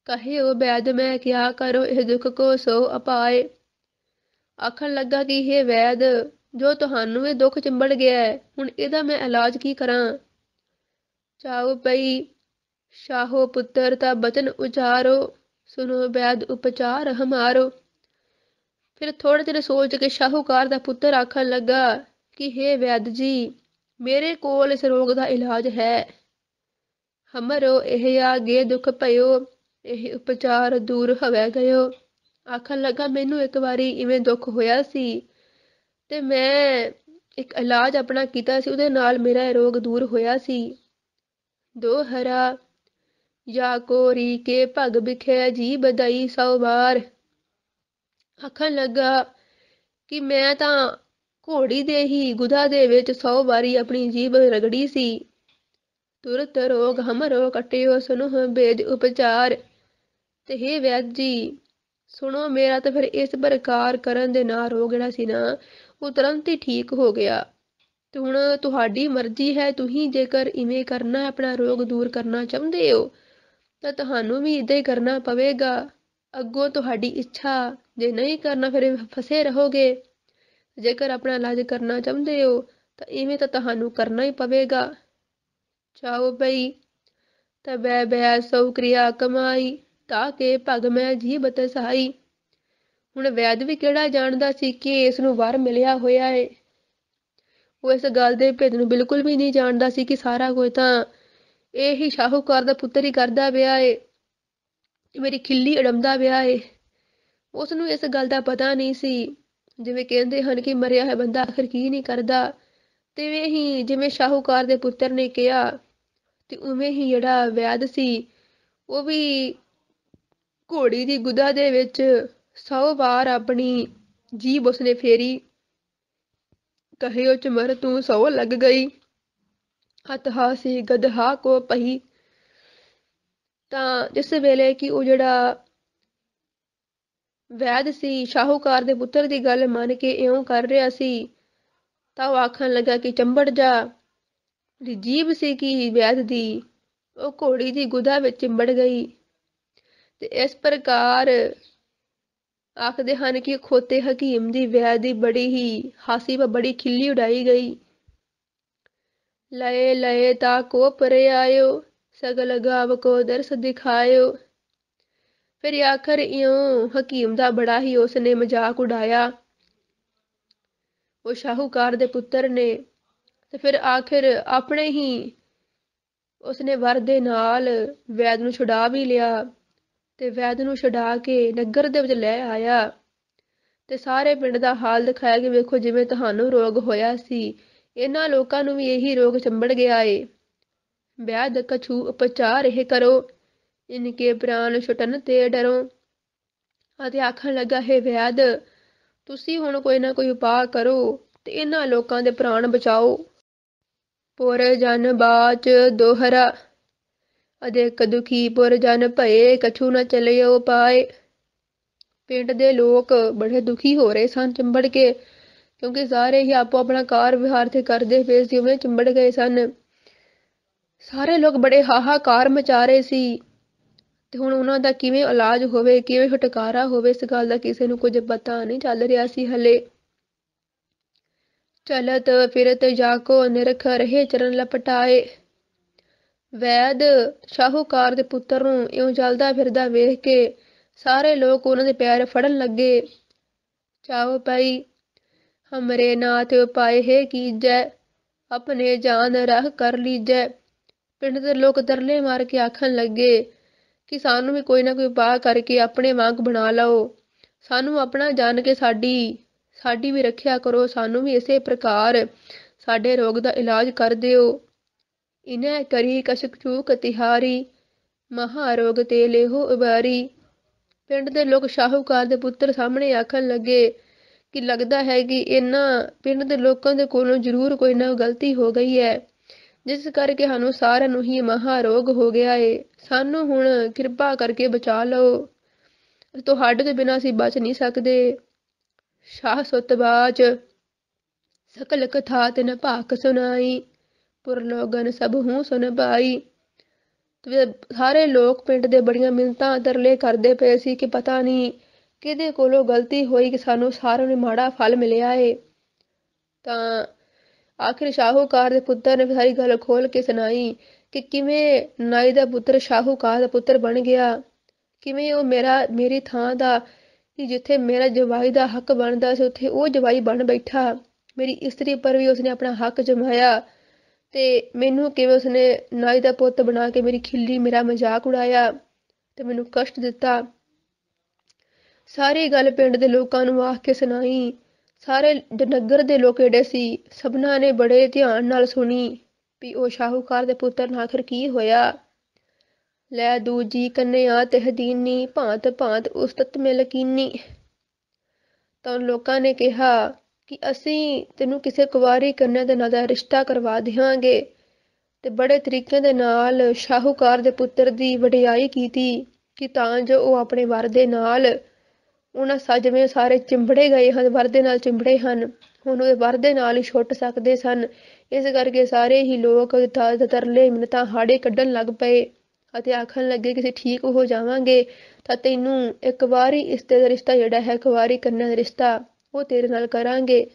ਕਹਿਓ ਵੈਦ ਮੈਂ ਕਿਆ ਕਰੋ ਇਹ ਦੁੱਖ ਕੋ ਸੋ ਅਪਾਏ। ਆਖਣ ਲੱਗਾ ਕਿ ਇਹ ਵੈਦ, ਜੋ ਤੁਹਾਨੂੰ ਇਹ ਦੁੱਖ ਚਿੰਬੜ ਗਿਆ ਹੈ, ਹੁਣ ਇਹਦਾ ਮੈਂ ਇਲਾਜ ਕੀ ਕਰਾਂ। ਚਾਉ ਪਈ ਸ਼ਾਹੋ ਪੁੱਤਰ ਤਾ ਬਚਨ ਉਚਾਰੋ, ਸੁਨੋ ਵੈਦ ਉਪਚਾਰ ਹਮਾਰੋ। ਫਿਰ ਥੋੜੇ ਚਿਰ ਸੋਚ ਕੇ ਸ਼ਾਹੂਕਾਰ ਦਾ ਪੁੱਤਰ ਆਖਣ ਲੱਗਾ ਕਿ ਹੇ ਵੈਦ ਜੀ, ਮੇਰੇ ਕੋਲ ਇਸ ਰੋਗ ਦਾ ਇਲਾਜ ਹੈ। ਹਮਰੋ ਇਹ ਆਗੇ ਦੁੱਖ ਭਇਓ, ਇਹ ਉਪਚਾਰ ਦੂਰ ਹਵੈ ਗਇਓ। ਆਖਣ ਲੱਗਾ ਮੈਨੂੰ ਇੱਕ ਵਾਰੀ ਇਵੇਂ ਦੁੱਖ ਹੋਇਆ ਸੀ ਤੇ ਮੈਂ ਇੱਕ ਇਲਾਜ ਆਪਣਾ ਕੀਤਾ ਸੀ, ਉਹਦੇ ਨਾਲ ਮੇਰਾ ਇਹ ਰੋਗ ਦੂਰ ਹੋਇਆ ਸੀ। ਦੋਹਰਾ ਜਾਂ ਕੋਰੀ ਕੇ ਭਗ ਬਿਖੈ ਜੀ ਬਦਈ ਸੌ ਵਾਰ। ਆਖਣ ਲੱਗਾ ਕਿ ਮੈਂ ਤਾਂ ਘੋੜੀ ਦੇ ਹੀ ਗੁਦਾ ਦੇ ਵਿੱਚ 100 ਵਾਰੀ ਆਪਣੀ ਜੀਭ ਰਗੜੀ ਸੀ। ਤੁਰਤ ਰੋਗ ਹਮਰੋ ਕਟਿਓ, ਸੁਨੋ ਭੇਦ ਉਪਚਾਰ। ਤੇ ਹੇ ਵੈਦ ਜੀ, ਸੁਣੋ ਮੇਰਾ ਤਾਂ ਫਿਰ ਇਸ ਪ੍ਰਕਾਰ ਕਰਨ ਦੇ ਨਾਲ ਰੋਗ ਜਿਹੜਾ ਸੀ ਨਾ, ਉਹ ਤੁਰੰਤ ਹੀ ਠੀਕ ਹੋ ਗਿਆ। ਤੇ ਹੁਣ ਤੁਹਾਡੀ ਮਰਜ਼ੀ ਹੈ, ਤੁਸੀਂ ਜੇਕਰ ਇਵੇਂ ਕਰਨਾ, ਆਪਣਾ ਰੋਗ ਦੂਰ ਕਰਨਾ ਚਾਹੁੰਦੇ ਹੋ ਤਾਂ ਤੁਹਾਨੂੰ ਵੀ ਇੱਦਾਂ ਹੀ ਕਰਨਾ ਪਵੇਗਾ। ਅੱਗੋਂ ਤੁਹਾਡੀ ਇੱਛਾ, ਜੇ ਨਹੀਂ ਕਰਨਾ ਫਿਰ ਫਸੇ ਰਹੋਗੇ। ਜੇਕਰ ਆਪਣਾ ਇਲਾਜ ਕਰਨਾ ਚਾਹੁੰਦੇ ਹੋ ਤਾਂ ਇਵੇਂ ਤਾਂ ਤੁਹਾਨੂੰ ਕਰਨਾ ਹੀ ਪਵੇਗਾ। ਚਾਓ ਬਈ ਤਬੈ ਬੈ ਸੌ ਕਿਰਿਆ ਕਮਾਈ, ਤਾਂ ਕਿ ਭਗ ਮੈਂ ਜੀਭ ਤਸਾਈ। ਹੁਣ ਵੈਦ ਵੀ ਕਿਹੜਾ ਜਾਣਦਾ ਸੀ ਕਿ ਇਸ ਨੂੰ ਵਰ ਮਿਲਿਆ ਹੋਇਆ ਏ। ਉਹ ਇਸ ਗੱਲ ਦੇ ਭੇਦ ਨੂੰ ਬਿਲਕੁਲ ਵੀ ਨਹੀਂ ਜਾਣਦਾ ਸੀ ਕਿ ਸਾਰਾ ਕੁਝ ਤਾਂ ਇਹ ਹੀ ਸ਼ਾਹੂਕਾਰ ਦਾ ਪੁੱਤਰ ਹੀ ਕਰਦਾ ਪਿਆ ਏ, ਮੇਰੀ ਖਿੱਲੀ ਉਡਾਉਂਦਾ ਪਿਆ ਏ। ਉਸ ਨੂੰ ਇਸ ਗੱਲ ਦਾ ਪਤਾ ਨਹੀਂ ਸੀ। ਜਿਵੇਂ ਕਹਿੰਦੇ ਹਨ ਕਿ ਮਰਿਆ ਹੋਇਆ ਬੰਦਾ ਆਖਿਰ ਕੀ ਨਹੀਂ ਕਰਦਾ, ਤਿਵੇਂ ਹੀ ਜਿਵੇਂ ਸ਼ਾਹੂਕਾਰ ਦੇ ਪੁੱਤਰ ਨੇ ਕਿਹਾ ਤੇ ਉਵੇਂ ਹੀ ਜਿਹੜਾ ਵੈਦ ਸੀ ਉਹ ਵੀ ਘੋੜੀ ਦੀ ਗੁਦਾ ਦੇ ਵਿੱਚ 100 ਵਾਰ ਆਪਣੀ ਜੀਭ ਉਸਨੇ ਫੇਰੀ। ਕਹਿਓ ਚਮਰ ਤੂੰ 100 ਲੱਗ ਗਈ, ਹੱਥ ਸੀ ਗਦਹਾ ਕੋ ਪਹੀ। ਤਾਂ ਜਿਸ ਵੇਲੇ ਕਿ ਉਹ ਜਿਹੜਾ ਵੈਦ ਸੀ ਸ਼ਾਹੂਕਾਰ ਦੇ ਪੁੱਤਰ ਦੀ ਗੱਲ ਮੰਨ ਕੇ ਇਉਂ ਕਰ ਰਿਹਾ ਸੀ, ਤਾਂ ਉਹ ਆਖਣ ਲੱਗਾ ਕਿ ਚੰਬੜ ਜਾ। ਦੀ ਜੀਭ ਸੀ ਕਿ ਵੈਦ ਦੀ, ਉਹ ਘੋੜੀ ਦੀ ਗੁਦਾ ਵਿੱਚ ਚਿੰਬੜ ਗਈ। ਤੇ ਇਸ ਪ੍ਰਕਾਰ ਆਖਦੇ ਹਨ ਕਿ ਖੋਤੇ ਹਕੀਮ ਦੀ ਵੈਦ ਦੀ ਬੜੀ ਹੀ ਹਾਸੀ व ਬੜੀ ਖਿੱਲੀ ਉਡਾਈ ਗਈ। ਲਏ ਲਏ ਤਾ ਕੋ ਪਰੇ ਆਇਓ, ਸਗਲ ਗਾਵ ਕੋ ਦਰਸ ਦਿਖਾਇਓ। ਫਿਰ ਆਖਰ ਇਉਂ ਹਕੀਮ ਦਾ ਬੜਾ ਹੀ ਉਸਨੇ ਮਜ਼ਾਕ ਉਡਾਇਆ, ਉਹ ਸ਼ਾਹੂਕਾਰ ਦੇ ਪੁੱਤਰ ਨੇ। ਤੇ ਫਿਰ ਆਖਿਰ ਆਪਣੇ ਹੀ ਉਸਨੇ ਵਰ ਦੇ ਨਾਲ ਵੈਦ ਨੂੰ ਛੁਡਾ ਵੀ ਲਿਆ ਤੇ ਵੈਦ ਨੂੰ ਛੁਡਾ ਕੇ ਨਗਰ ਦੇ ਵਿੱਚ ਲੈ ਆਇਆ ਤੇ ਸਾਰੇ ਪਿੰਡ ਦਾ ਹਾਲ ਦਿਖਾਇਆ ਕਿ ਵੇਖੋ ਜਿਵੇਂ ਤੁਹਾਨੂੰ ਰੋਗ ਹੋਇਆ ਸੀ, ਇਹਨਾਂ ਲੋਕਾਂ ਨੂੰ ਵੀ ਇਹੀ ਰੋਗ ਚੰਬੜ ਗਿਆ ਏ। ਵੈਦ ਕਛੂ ਉਪਚਾਰ ਇਹ ਕਰੋ, ਇਨਕੇ ਪ੍ਰਾਣ ਛੁਟਨ ਤੇ ਡਰੋ। ਅਤੇ ਆਖਣ ਲੱਗਾ ਹੈ ਵੈਦ, ਤੁਸੀਂ ਹੁਣ ਕੋਈ ਨਾ ਕੋਈ ਉਪਾਅ ਕਰੋ ਤੇ ਇਹਨਾਂ ਲੋਕਾਂ ਦੇ ਪ੍ਰਾਣ ਬਚਾਓ। ਪੁਰ ਜਨ ਬਾਚ ਦੋਹਰਾ, ਅਦਿਕ ਦੁਖੀ ਪੁਰ ਜਨ ਭਏ, ਕਛੂ ਨਾ ਚਲਿਓ ਪਾਏ। ਪਿੰਡ ਦੇ ਲੋਕ ਬੜੇ ਦੁਖੀ ਹੋ ਰਹੇ ਸਨ ਚਿੰਬੜ ਕੇ, ਕਿਉਂਕਿ ਸਾਰੇ ਹੀ ਆਪੋ ਆਪਣਾ ਕਾਰ ਵਿਹਾਰ ਤੇ ਕਰਦੇ ਪਏ ਸੀ, ਉਵੇਂ ਚਿੰਬੜ ਗਏ ਸਨ। ਸਾਰੇ ਲੋਕ ਬੜੇ ਹਾਹਾਕਾਰ ਮਚਾ ਰਹੇ ਸੀ ਤੇ ਹੁਣ ਉਹਨਾਂ ਦਾ ਕਿਵੇਂ ਇਲਾਜ ਹੋਵੇ, ਕਿਵੇਂ ਛੁਟਕਾਰਾ ਹੋਵੇ, ਇਸ ਗੱਲ ਦਾ ਕਿਸੇ ਨੂੰ ਕੁਝ ਪਤਾ ਨਹੀਂ ਚੱਲ ਰਿਹਾ ਸੀ ਹਲੇ। ਚਲਤ ਫਿਰਤ ਜਾਕੋ ਨਿਰਖ ਰਹੇ ਚਰਨ ਲਪਟਾਏ। ਵੈਦ ਸ਼ਾਹੂਕਾਰ ਦੇ ਪੁੱਤਰ ਨੂੰ ਇਉਂ ਚੱਲਦਾ ਫਿਰਦਾ ਵੇਖ ਕੇ ਸਾਰੇ ਲੋਕ ਉਹਨਾਂ ਦੇ ਪੈਰ ਫੜਨ ਲੱਗੇ। ਚਾਉ ਪਈ ਹਮਰੇ ਨਾਥ ਉਪਾਏ ਹੈ ਕੀਜੈ, ਆਪਣੇ ਜਾਨ ਰਾਹ ਕਰ ਲੀਜੈ। ਪਿੰਡ ਦੇ ਲੋਕ ਤਰਲੇ ਮਾਰ ਕੇ ਆਖਣ ਲੱਗੇ ਕਿ ਸਾਨੂੰ ਵੀ ਕੋਈ ਨਾ ਕੋਈ ਉਪਾਅ ਕਰਕੇ ਆਪਣੇ ਵਾਂਗ ਬਣਾ ਲਓ, ਸਾਨੂੰ ਆਪਣਾ ਜਾਣ ਕੇ ਸਾਡੀ ਵੀ ਰੱਖਿਆ ਕਰੋ, ਸਾਨੂੰ ਵੀ ਇਸੇ ਪ੍ਰਕਾਰ ਸਾਡੇ ਰੋਗ ਦਾ ਇਲਾਜ ਕਰ ਦਿਓ। ਇਨੈ ਕਰੀ ਕਸ਼ਕ ਚੂਕ ਤਿਹਾਰੀ, ਮਹਾ ਰੋਗ ਤੇ ਲੇਹੋ ਉਬਾਰੀ। ਪਿੰਡ ਦੇ ਲੋਕ ਸ਼ਾਹੂਕਾਰ ਦੇ ਪੁੱਤਰ ਸਾਹਮਣੇ ਆਖਣ ਲੱਗੇ ਕਿ ਲੱਗਦਾ ਹੈ ਕਿ ਇਹਨਾਂ ਪਿੰਡ ਦੇ ਲੋਕਾਂ ਦੇ ਕੋਲੋਂ ਜ਼ਰੂਰ ਕੋਈ ਨਾ ਗਲਤੀ ਹੋ ਗਈ ਹੈ, ਜਿਸ ਕਰਕੇ ਸਾਨੂੰ ਸਾਰਿਆਂ ਨੂੰ ਹੀ ਮਹਾ ਰੋਗ ਹੋ ਗਿਆ ਏ। ਸਾਨੂੰ ਹੁਣ ਕਿਰਪਾ ਕਰਕੇ ਬਚਾ ਲਓ, ਤੁਹਾਡੇ ਤੋਂ ਬਿਨਾਂ ਅਸੀਂ ਬਚ ਨਹੀਂ ਸਕਦੇ। ਸ਼ਾਹ ਸੁਤਬਾਚ ਸਕਲ ਕਥਾ ਤਿਨ ਭਾਕ ਸੁਨਾਈ, ਪੁਰ ਲੋਗਨ ਸਭ ਹੂੰ ਸੁਨ ਪਾਈ। ਤੇ ਸਾਰੇ ਲੋਕ ਪਿੰਡ ਦੇ ਬੜੀਆਂ ਮਿੰਨਤਾਂ ਤਰਲੇ ਕਰਦੇ ਪਏ ਸੀ ਕਿ ਪਤਾ ਨਹੀਂ ਕਿਹਦੇ ਕੋਲੋਂ ਗਲਤੀ ਹੋਈ ਕਿ ਸਾਨੂੰ ਸਾਰਿਆਂ ਨੂੰ ਮਾੜਾ ਫਲ ਮਿਲਿਆ ਏ। ਤਾਂ ਆਖਿਰ ਸ਼ਾਹੂਕਾਰ ਦੇ ਪੁੱਤਰ ਨੇ ਸਾਰੀ ਗੱਲ ਖੋਲ ਕੇ ਸੁਣਾਈ ਕਿ ਕਿਵੇਂ ਨਾਈ ਦਾ ਪੁੱਤਰ ਸ਼ਾਹੂਕਾਰ ਦਾ ਪੁੱਤਰ ਬਣ ਗਿਆ, ਕਿਵੇਂ ਉਹ ਮੇਰੀ ਥਾਂ ਦਾ ਕਿ ਜਿੱਥੇ ਮੇਰਾ ਜਵਾਈ ਦਾ ਹੱਕ ਬਣਦਾ ਸੀ ਉੱਥੇ ਉਹ ਜਵਾਈ ਬਣ ਬੈਠਾ। ਮੇਰੀ ਇਸਤਰੀ ਪਰ ਵੀ ਉਸਨੇ ਆਪਣਾ ਹੱਕ ਜਮਾਇਆ ਤੇ ਮੈਨੂੰ ਕਿਵੇਂ ਉਸਨੇ ਨਾਈ ਦਾ ਪੁੱਤ ਬਣਾ ਕੇ ਮੇਰੀ ਖਿੱਲੀ, ਮੇਰਾ ਮਜ਼ਾਕ ਉਡਾਇਆ ਤੇ ਮੈਨੂੰ ਕਸ਼ਟ ਦਿੱਤਾ। ਸਾਰੀ ਗੱਲ ਪਿੰਡ ਦੇ ਲੋਕਾਂ ਨੂੰ ਆਖ ਕੇ ਸੁਣਾਈ। ਸਾਰੇ ਨਗਰ ਦੇ ਲੋਕ ਏਡੇ ਸੀ, ਸਭਨਾਂ ਨੇ ਬੜੇ ਧਿਆਨ ਨਾਲ ਸੁਣੀ ਵੀ ਉਹ ਸ਼ਾਹੂਕਾਰ ਦੇ ਪੁੱਤਰ ਨਾਲ ਆਖਿਰ ਕੀ ਹੋਇਆ। ਲੈ ਦੂਜੀ ਕੰਨਿਆ ਤਹਿਦੀਨੀ, ਭਾਂਤ ਭਾਂਤ ਉਸਤਤ ਮੈਂ ਲਕੀਨੀ। ਤਾਂ ਲੋਕਾਂ ਨੇ ਕਿਹਾ ਕਿ ਅਸੀਂ ਤੈਨੂੰ ਕਿਸੇ ਕੁਵਾਰੀ ਕੰਨਿਆ ਦੇ ਨਾਲ ਦਾ ਰਿਸ਼ਤਾ ਕਰਵਾ ਦਿਆਂਗੇ ਤੇ ਬੜੇ ਤਰੀਕੇ ਦੇ ਨਾਲ ਸ਼ਾਹੂਕਾਰ ਦੇ ਪੁੱਤਰ ਦੀ ਵਡਿਆਈ ਕੀਤੀ ਕਿ ਤਾਂ ਜੋ ਉਹ ਆਪਣੇ ਵਰ ਦੇ ਨਾਲ ਉਹਨਾਂ ਜਿਵੇਂ ਸਾਰੇ ਚਿੰਬੜੇ ਗਏ ਹਨ, ਵਰ ਦੇ ਨਾਲ ਚਿੰਬੜੇ ਹਨ, ਹੁਣ ਉਹਦੇ ਵਰ ਦੇ ਨਾਲ ਹੀ ਛੁੱਟ ਸਕਦੇ ਸਨ। ਇਸ ਕਰਕੇ ਸਾਰੇ ਹੀ ਲੋਕ ਤਰਲੇ ਮਿੰਨਤਾਂ ਹਾੜੇ ਕੱਢਣ ਲੱਗ ਪਏ ਅਤੇ ਆਖਣ ਲੱਗੇ ਕਿ ਅਸੀਂ ਠੀਕ ਹੋ ਜਾਵਾਂਗੇ ਤਾਂ ਤੈਨੂੰ ਇੱਕ ਵਾਰੀ ਇਸਤੇ ਦਾ ਰਿਸ਼ਤਾ ਜਿਹੜਾ ਹੈ ਕੁਵਾਰੀ ਕੰਨਿਆ ਦਾ ਰਿਸ਼ਤਾ ਉਹ ਤੇਰੇ ਨਾਲ ਕਰਾਂਗੇ।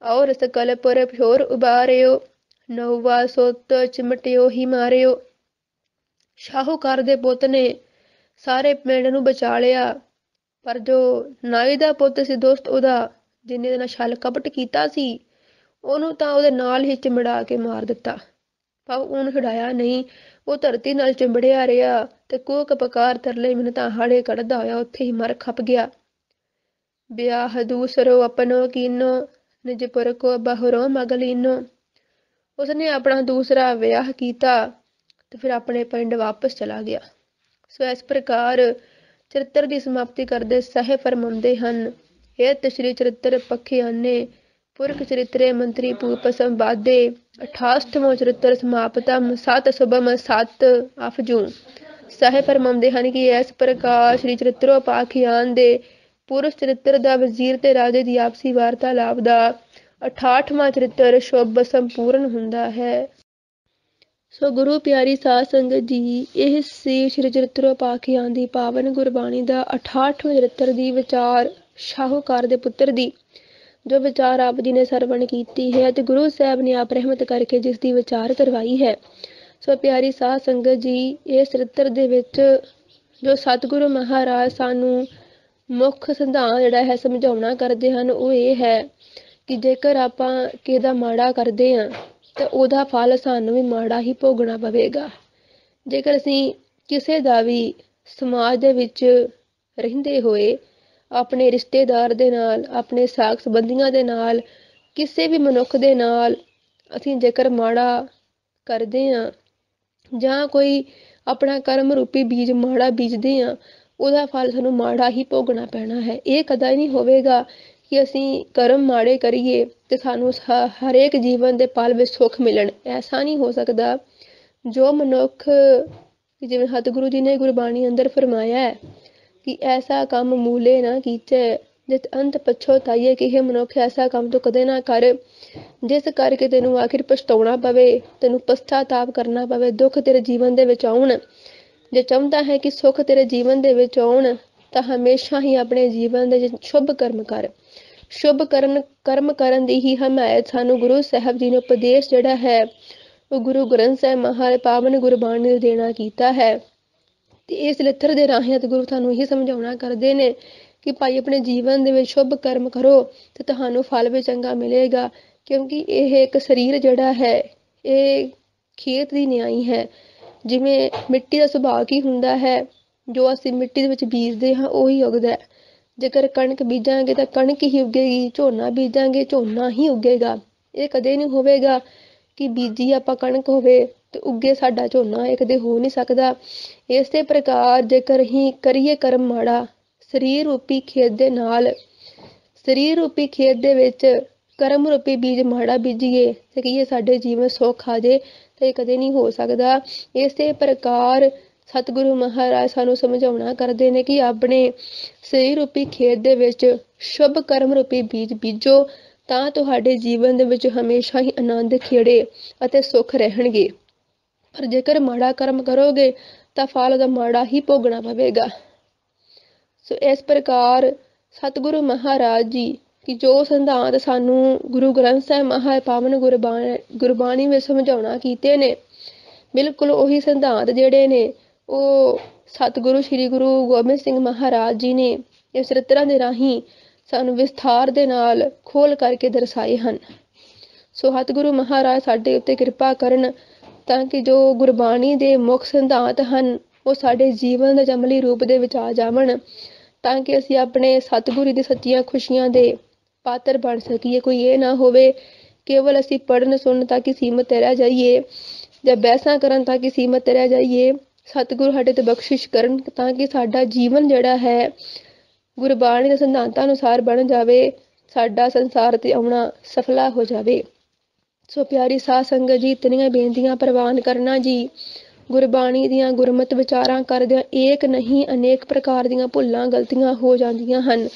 ਔਰ ਇਸ ਕਲ ਪਰ ਫਿਓਰ ਉਬਾਰਿਓ, ਨਹੁਆ ਸੁੱਤ ਚਿਮਟਿਓ ਹੀ ਮਾਰਿਓ। ਸ਼ਾਹੂਕਾਰ ਦੇ ਪੁੱਤ ਨੇ ਸਾਰੇ ਪਿੰਡ ਨੂੰ ਬਚਾ ਲਿਆ, ਪਰ ਜੋ ਨਾਈ ਦਾ ਪੁੱਤ ਸੀ ਦੋਸਤ ਉਹਦਾ, ਜਿਹਨੇ ਇਹਦੇ ਨਾਲ ਛਲ ਕਪਟ ਕੀਤਾ ਸੀ, ਉਹਨੂੰ ਤਾਂ ਉਹਦੇ ਨਾਲ ਹੀ ਚਿੰਬੜਾ ਕੇ ਮਾਰ ਦਿੱਤਾ। ਪਰ ਉਹਨੂੰ ਛੁਡਾਇਆ ਨਹੀਂ, ਉਹ ਧਰਤੀ ਨਾਲ ਚਿੰਬੜਿਆ ਰਿਹਾ ਤੇ ਕੂਕ ਪਕਾਰ ਤਰਲੇ ਮਿੰਨਤਾਂ ਹਾੜੇ ਕੱਢਦਾ ਹੋਇਆ ਉੱਥੇ ਹੀ ਮਰ ਖਪ ਗਿਆ। ਵਿਆਹ ਦੂਸਰੋ ਆਪਣੋ ਕੀਨੋ, ਨਿਜ ਪੁਰ ਕੋ ਬਹੁਰੋ ਮਗਲੀਨੋ। ਉਸਨੇ ਆਪਣਾ ਦੂਸਰਾ ਵਿਆਹ ਕੀਤਾ ਤੇ ਫਿਰ ਆਪਣੇ ਪਿੰਡ ਵਾਪਸ ਚਲਾ ਗਿਆ। ਸੋ ਇਸ ਪ੍ਰਕਾਰ ਚਰਿੱਤਰ ਦੀ ਸਮਾਪਤੀ ਕਰਦੇ ਸਾਹਿਬ ਫਰਮਾਉਂਦੇ ਹਨ, ਏਤ ਸ਼੍ਰੀ ਚਰਿੱਤਰ ਪਖਿਆਨੇ, ਪੁਰਖ ਚਰਿਤਰੇ ਮੰਤਰੀ ਭੂਪ ਸੰਵਾਦੇ, 68ਵਾਂ ਚਰਿੱਤਰ ਸਮਾਪਤਮ, ਸਤ ਸੁਭਮ ਸਤ ਅਫਜੂ। ਸਾਹਿਬ ਫਰਮਾਉਂਦੇ ਹਨ ਕਿ ਇਸ ਪ੍ਰਕਾਰ ਸ਼੍ਰੀ ਚਰਿੱਤਰੋਪਾਖਿਆਨ ਦੇ ਪੁਰਸ਼ ਚਰਿੱਤਰ ਦਾ ਵਜ਼ੀਰ ਤੇ ਰਾਜੇ ਦੀ ਆਪਸੀ ਵਾਰਤਾਲਾਪ ਦਾ 68ਵਾਂ ਚਰਿੱਤਰ ਸ਼ੁਭ ਸੰਪੂਰਨ ਹੁੰਦਾ ਹੈ। ਸੋ ਗੁਰੂ ਪਿਆਰੀ ਸਾਧ ਸੰਗਤ ਜੀ, ਇਹ ਸੀ ਸ਼੍ਰੀ ਚਰਿੱਤਰੋਪਾਖਿਆਨ ਦੀ ਪਾਵਨ ਗੁਰਬਾਣੀ ਦਾ 68ਵਾਂ ਚਰਿੱਤਰ ਦੀ ਵਿਚਾਰ ਸ਼ਾਹੂਕਾਰ ਦੇ ਪੁੱਤਰ ਦੀ, ਜੋ ਵਿਚਾਰ ਆਪ ਜੀ ਨੇ ਸਰਵਣ ਕੀਤੀ ਹੈ ਤੇ ਗੁਰੂ ਸਾਹਿਬ ਨੇ ਆਪ ਰਹਿਮਤ ਕਰਕੇ ਜਿਸ ਦੀ ਵਿਚਾਰ ਕਰਵਾਈ ਹੈ। ਸੋ ਪਿਆਰੀ ਸਾਧ ਸੰਗਤ ਜੀ, ਇਸ ਚਰਿੱਤਰ ਦੇ ਵਿੱਚ ਜੋ ਸਤਿਗੁਰੂ ਮਹਾਰਾਜ ਸਾਨੂੰ ਮੁੱਖ ਸਿਧਾਂਤ ਜਿਹੜਾ ਹੈ ਸਮਝਾਉਣਾ ਕਰਦੇ ਹਨ ਉਹ ਇਹ ਹੈ ਕਿ ਜੇਕਰ ਆਪਾਂ ਕਿਸੇ ਦਾ ਮਾੜਾ ਕਰਦੇ ਹਾਂ ਤਾਂ ਉਹਦਾ ਫਲ ਸਾਨੂੰ ਵੀ ਮਾੜਾ ਹੀ ਭੋਗਣਾ ਪਵੇਗਾ। ਜੇਕਰ ਅਸੀਂ ਕਿਸੇ ਦਾ ਵੀ ਸਮਾਜ ਦੇ ਵਿੱਚ ਰਹਿੰਦੇ ਹੋਏ ਆਪਣੇ ਰਿਸ਼ਤੇਦਾਰ ਦੇ ਨਾਲ, ਆਪਣੇ ਸਾਕ ਸੰਬੰਧੀਆਂ ਦੇ ਨਾਲ, ਕਿਸੇ ਵੀ ਮਨੁੱਖ ਦੇ ਨਾਲ ਅਸੀਂ ਜੇਕਰ ਮਾੜਾ ਕਰਦੇ ਹਾਂ ਜਾਂ ਕੋਈ ਆਪਣਾ ਕਰਮ ਰੂਪੀ ਬੀਜ ਮਾੜਾ ਬੀਜਦੇ ਹਾਂ, ਉਹਦਾ ਫਲ ਸਾਨੂੰ ਮਾੜਾ ਹੀ ਭੋਗਣਾ ਪੈਣਾ ਹੈ। ਇਹ ਕਦਾ ਨਹੀਂ ਹੋਵੇਗਾ ਕਿ ਅਸੀਂ ਕਰਮ ਮਾੜੇ ਕਰੀਏ ਤੇ ਸਾਨੂੰ ਹਰੇਕ ਜੀਵਨ ਦੇ ਪਲ ਵਿੱਚ ਸੁੱਖ ਮਿਲਣ, ਐਸਾ ਨਹੀਂ ਹੋ ਸਕਦਾ। ਜੋ ਮਨੁੱਖ, ਜਿਵੇਂ ਸਤਿਗੁਰੂ ਜੀ ਨੇ ਗੁਰਬਾਣੀ ਅੰਦਰ ਫਰਮਾਇਆ ਹੈ ਕਿ ਐਸਾ ਕੰਮ ਮੂਲੇ ਨਾ ਕੀਚੈ, ਜਿਤ ਅੰਤ ਪਛੋਤਾਈਏ, ਕਿ ਇਹ ਮਨੁੱਖ ਐਸਾ ਕੰਮ ਤੋਂ ਕਦੇ ਨਾ ਕਰ ਜਿਸ ਕਰਕੇ ਤੈਨੂੰ ਆਖਿਰ ਪਛਤਾਉਣਾ ਪਵੇ, ਤੈਨੂੰ ਪਛਤਾਤਾਪ ਕਰਨਾ ਪਵੇ, ਦੁੱਖ ਤੇਰੇ ਜੀਵਨ ਦੇ ਵਿੱਚ ਆਉਣ। ਜੇ ਚਾਹੁੰਦਾ ਹੈ ਕਿ ਸੁੱਖ ਤੇਰੇ ਜੀਵਨ ਦੇ ਵਿੱਚ ਆਉਣ ਤਾਂ ਹਮੇਸ਼ਾ ਹੀ ਆਪਣੇ ਜੀਵਨ ਦੇ ਸ਼ੁਭ ਕਰਮ ਕਰ। ਸ਼ੁਭ ਕਰਮ ਕਰਨ ਦੀ ਹੀ ਹਮਾਇਤ ਸਾਨੂੰ ਗੁਰੂ ਸਾਹਿਬ ਜੀ ਨੇ ਉਪਦੇਸ਼ ਜਿਹੜਾ ਹੈ ਉਹ ਗੁਰੂ ਗ੍ਰੰਥ ਸਾਹਿਬ ਮਹਾਰਾਜ ਪਾਵਨ ਗੁਰਬਾਣੀ ਨੂੰ ਦੇਣਾ ਕੀਤਾ ਹੈ। ਤੇ ਇਸ ਲਿੱਥਰ ਦੇ ਰਾਹੀਂ ਗੁਰੂ ਤੁਹਾਨੂੰ ਇਹ ਸਮਝਾਉਣਾ ਕਰਦੇ ਨੇ ਕਿ ਭਾਈ ਆਪਣੇ ਜੀਵਨ ਦੇ ਵਿੱਚ ਸ਼ੁਭ ਕਰਮ ਕਰੋ ਤੇ ਤੁਹਾਨੂੰ ਫਲ ਵੀ ਚੰਗਾ ਮਿਲੇਗਾ, ਕਿਉਂਕਿ ਇਹ ਇੱਕ ਸਰੀਰ ਜਿਹੜਾ ਹੈ ਇਹ ਖੇਤ ਦੀ ਨਿਆਈ ਹੈ। ਜਿਵੇਂ ਮਿੱਟੀ ਦਾ ਸੁਭਾਅ ਕੀ ਹੁੰਦਾ ਹੈ, ਜੋ ਅਸੀਂ ਮਿੱਟੀ ਦੇ ਵਿੱਚ ਬੀਜਦੇ ਹਾਂ ਉਹੀ ਉੱਗਦਾ। ਜੇਕਰ ਕਣਕ ਬੀਜਾਂਗੇ ਤਾਂ ਕਣਕ ਹੀ ਉੱਗੇਗੀ, ਝੋਨਾ ਬੀਜਾਂਗੇ ਝੋਨਾ ਹੀ ਉੱਗੇਗਾ। ਇਹ ਕਦੇ ਨਹੀਂ ਹੋਵੇਗਾ ਕਿ ਬੀਜੀ ਆਪਾਂ ਕਣਕ ਹੋਵੇ ਤੇ ਉੱਗੇ ਸਾਡਾ ਝੋਨਾ, ਇਹ ਕਦੇ ਹੋ ਨਹੀਂ ਸਕਦਾ। ਇਸੇ ਪ੍ਰਕਾਰ ਜੇਕਰ ਅਸੀਂ ਕਰੀਏ ਕਰਮ ਮਾੜਾ, ਸਰੀਰ ਰੂਪੀ ਖੇਤ ਦੇ ਨਾਲ, ਸਰੀਰ ਰੂਪੀ ਖੇਤ ਦੇ ਵਿੱਚ ਕਰਮ ਰੂਪੀ ਬੀਜ ਮਾੜਾ ਬੀਜੀਏ ਤੇ ਕਹੀਏ ਸਾਡੇ ਜੀਵਨ ਸੁੱਖ ਆ ਜੇ, ਤੇ ਕਦੇ ਨਹੀਂ ਹੋ ਸਕਦਾ। ਇਸੇ ਪ੍ਰਕਾਰ ਸਤਿਗੁਰੂ ਮਹਾਰਾਜ ਸਾਨੂੰ ਸਮਝਾਉਣਾ ਕਰਦੇ ਨੇ ਕਿ ਆਪਣੇ ਸਰੀਰ ਰੂਪੀ ਖੇਤ ਦੇ ਵਿੱਚ ਸ਼ੁਭ ਕਰਮ ਰੂਪੀ ਬੀਜ ਬੀਜੋ ਤਾਂ ਤੁਹਾਡੇ ਜੀਵਨ ਦੇ ਵਿੱਚ ਹਮੇਸ਼ਾ ਹੀ ਆਨੰਦ ਖੇੜੇ ਅਤੇ ਸੁੱਖ ਰਹਿਣਗੇ। ਪਰ ਜੇਕਰ ਮਾੜਾ ਕਰਮ ਕਰੋਗੇ ਤਾਂ ਫਲ ਉਹਦਾ ਮਾੜਾ ਹੀ ਭੋਗਣਾ ਪਵੇਗਾ। ਸੋ ਇਸ ਪ੍ਰਕਾਰ ਸਤਿਗੁਰੂ ਮਹਾਰਾਜ ਜੀ ਕਿ ਜੋ ਸਿਧਾਂਤ ਸਾਨੂੰ ਗੁਰੂ ਗ੍ਰੰਥ ਸਾਹਿਬ ਮਹਾਪਾਵਨ ਗੁਰਬਾਣੀ ਵਿੱਚ ਸਮਝਾਉਣਾ ਕੀਤੇ ਨੇ, ਬਿਲਕੁਲ ਉਹੀ ਸਿਧਾਂਤ ਜਿਹੜੇ ਨੇ ਉਹ ਸਤਿਗੁਰੂ ਸ੍ਰੀ ਗੁਰੂ ਗੋਬਿੰਦ ਸਿੰਘ ਮਹਾਰਾਜ ਜੀ ਨੇ ਇਸ ਚਰਿੱਤਰਾਂ ਦੇ ਰਾਹੀਂ ਸਾਨੂੰ ਵਿਸਥਾਰ ਦੇ ਨਾਲ ਖੋਲ ਕਰਕੇ ਦਰਸਾਏ ਹਨ। ਸੋ ਸਤਿਗੁਰੂ ਮਹਾਰਾਜ ਸਾਡੇ ਉੱਤੇ ਕਿਰਪਾ ਕਰਨ ਤਾਂ ਕਿ ਜੋ ਗੁਰਬਾਣੀ ਦੇ ਮੁੱਖ ਸਿਧਾਂਤ ਹਨ ਉਹ ਸਾਡੇ ਜੀਵਨ ਦੇ ਅਮਲੀ ਰੂਪ ਦੇ ਵਿੱਚ ਆ ਜਾਵਣ, ਤਾਂ ਕਿ ਅਸੀਂ ਆਪਣੇ ਸਤਿਗੁਰੂ ਦੀ ਸੱਚੀਆਂ ਖੁਸ਼ੀਆਂ ਦੇ ਪਾਤਰ ਬਣ ਸਕੀਏ। ਕੋਈ ਇਹ ਨਾ ਹੋਵੇ ਕੇਵਲ ਅਸੀਂ ਪੜ੍ਹਨ ਸੁਣਨ ਤੱਕ ਹੀ ਸੀਮਤ ਰਹਿ ਜਾਈਏ ਜਾਂ ਬਹਿਸਾਂ ਕਰਨ ਤੱਕ ਹੀ ਸੀਮਤ ਰਹਿ ਜਾਈਏ। ਸਤਿਗੁਰੂ ਸਾਡੇ ਤੇ ਬਖਸ਼ਿਸ਼ ਕਰਨ ਤਾਂ ਕਿ ਸਾਡਾ ਜੀਵਨ ਜਿਹੜਾ ਹੈ ਗੁਰਬਾਣੀ ਦੇ ਸਿਧਾਂਤਾਂ ਅਨੁਸਾਰ ਬਣ ਜਾਵੇ, ਸਾਡਾ ਸੰਸਾਰ ਤੇ ਆਉਣਾ ਸਫਲਾ ਹੋ ਜਾਵੇ। ਸੋ ਪਿਆਰੀ ਸਾਧ ਸੰਗਤ ਜੀ, ਇਤਨੀਆਂ ਬੇਨਤੀਆਂ ਪ੍ਰਵਾਨ ਕਰਨਾ ਜੀ। ਗੁਰਬਾਣੀ ਦੀਆਂ ਗੁਰਮਤਿ ਵਿਚਾਰਾਂ ਕਰਦਿਆਂ ਏਕ ਨਹੀਂ ਅਨੇਕ ਪ੍ਰਕਾਰ ਦੀਆਂ ਭੁੱਲਾਂ ਗਲਤੀਆਂ ਹੋ ਜਾਂਦੀਆਂ ਹਨ।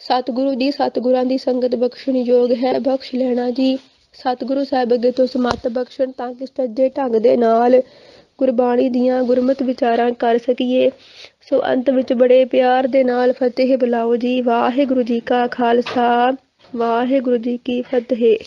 ਸਤਿਗੁਰੂ ਦੀ ਸਤਿਗੁਰਾਂ ਦੀ ਸੰਗਤ ਬਖਸ਼ਣ ਯੋਗ ਹੈ, ਬਖਸ਼ ਲੈਣਾ ਜੀ। ਸਤਿਗੁਰੂ ਸਾਹਿਬ ਅੱਗੇ ਤੋਂ ਸਮੱਤ ਬਖਸ਼ਣ ਤਾਂ ਕਿ ਸੱਜੇ ਢੰਗ ਦੇ ਨਾਲ ਗੁਰਬਾਣੀ ਦੀਆਂ ਗੁਰਮਤਿ ਵਿਚਾਰਾਂ ਕਰ ਸਕੀਏ। ਸੋ ਅੰਤ ਵਿੱਚ ਬੜੇ ਪਿਆਰ ਦੇ ਨਾਲ ਫਤਿਹ ਬੁਲਾਓ ਜੀ। ਵਾਹਿਗੁਰੂ ਜੀ ਕਾ ਖਾਲਸਾ, ਵਾਹਿਗੁਰੂ ਜੀ ਕੀ ਫਤਿਹ।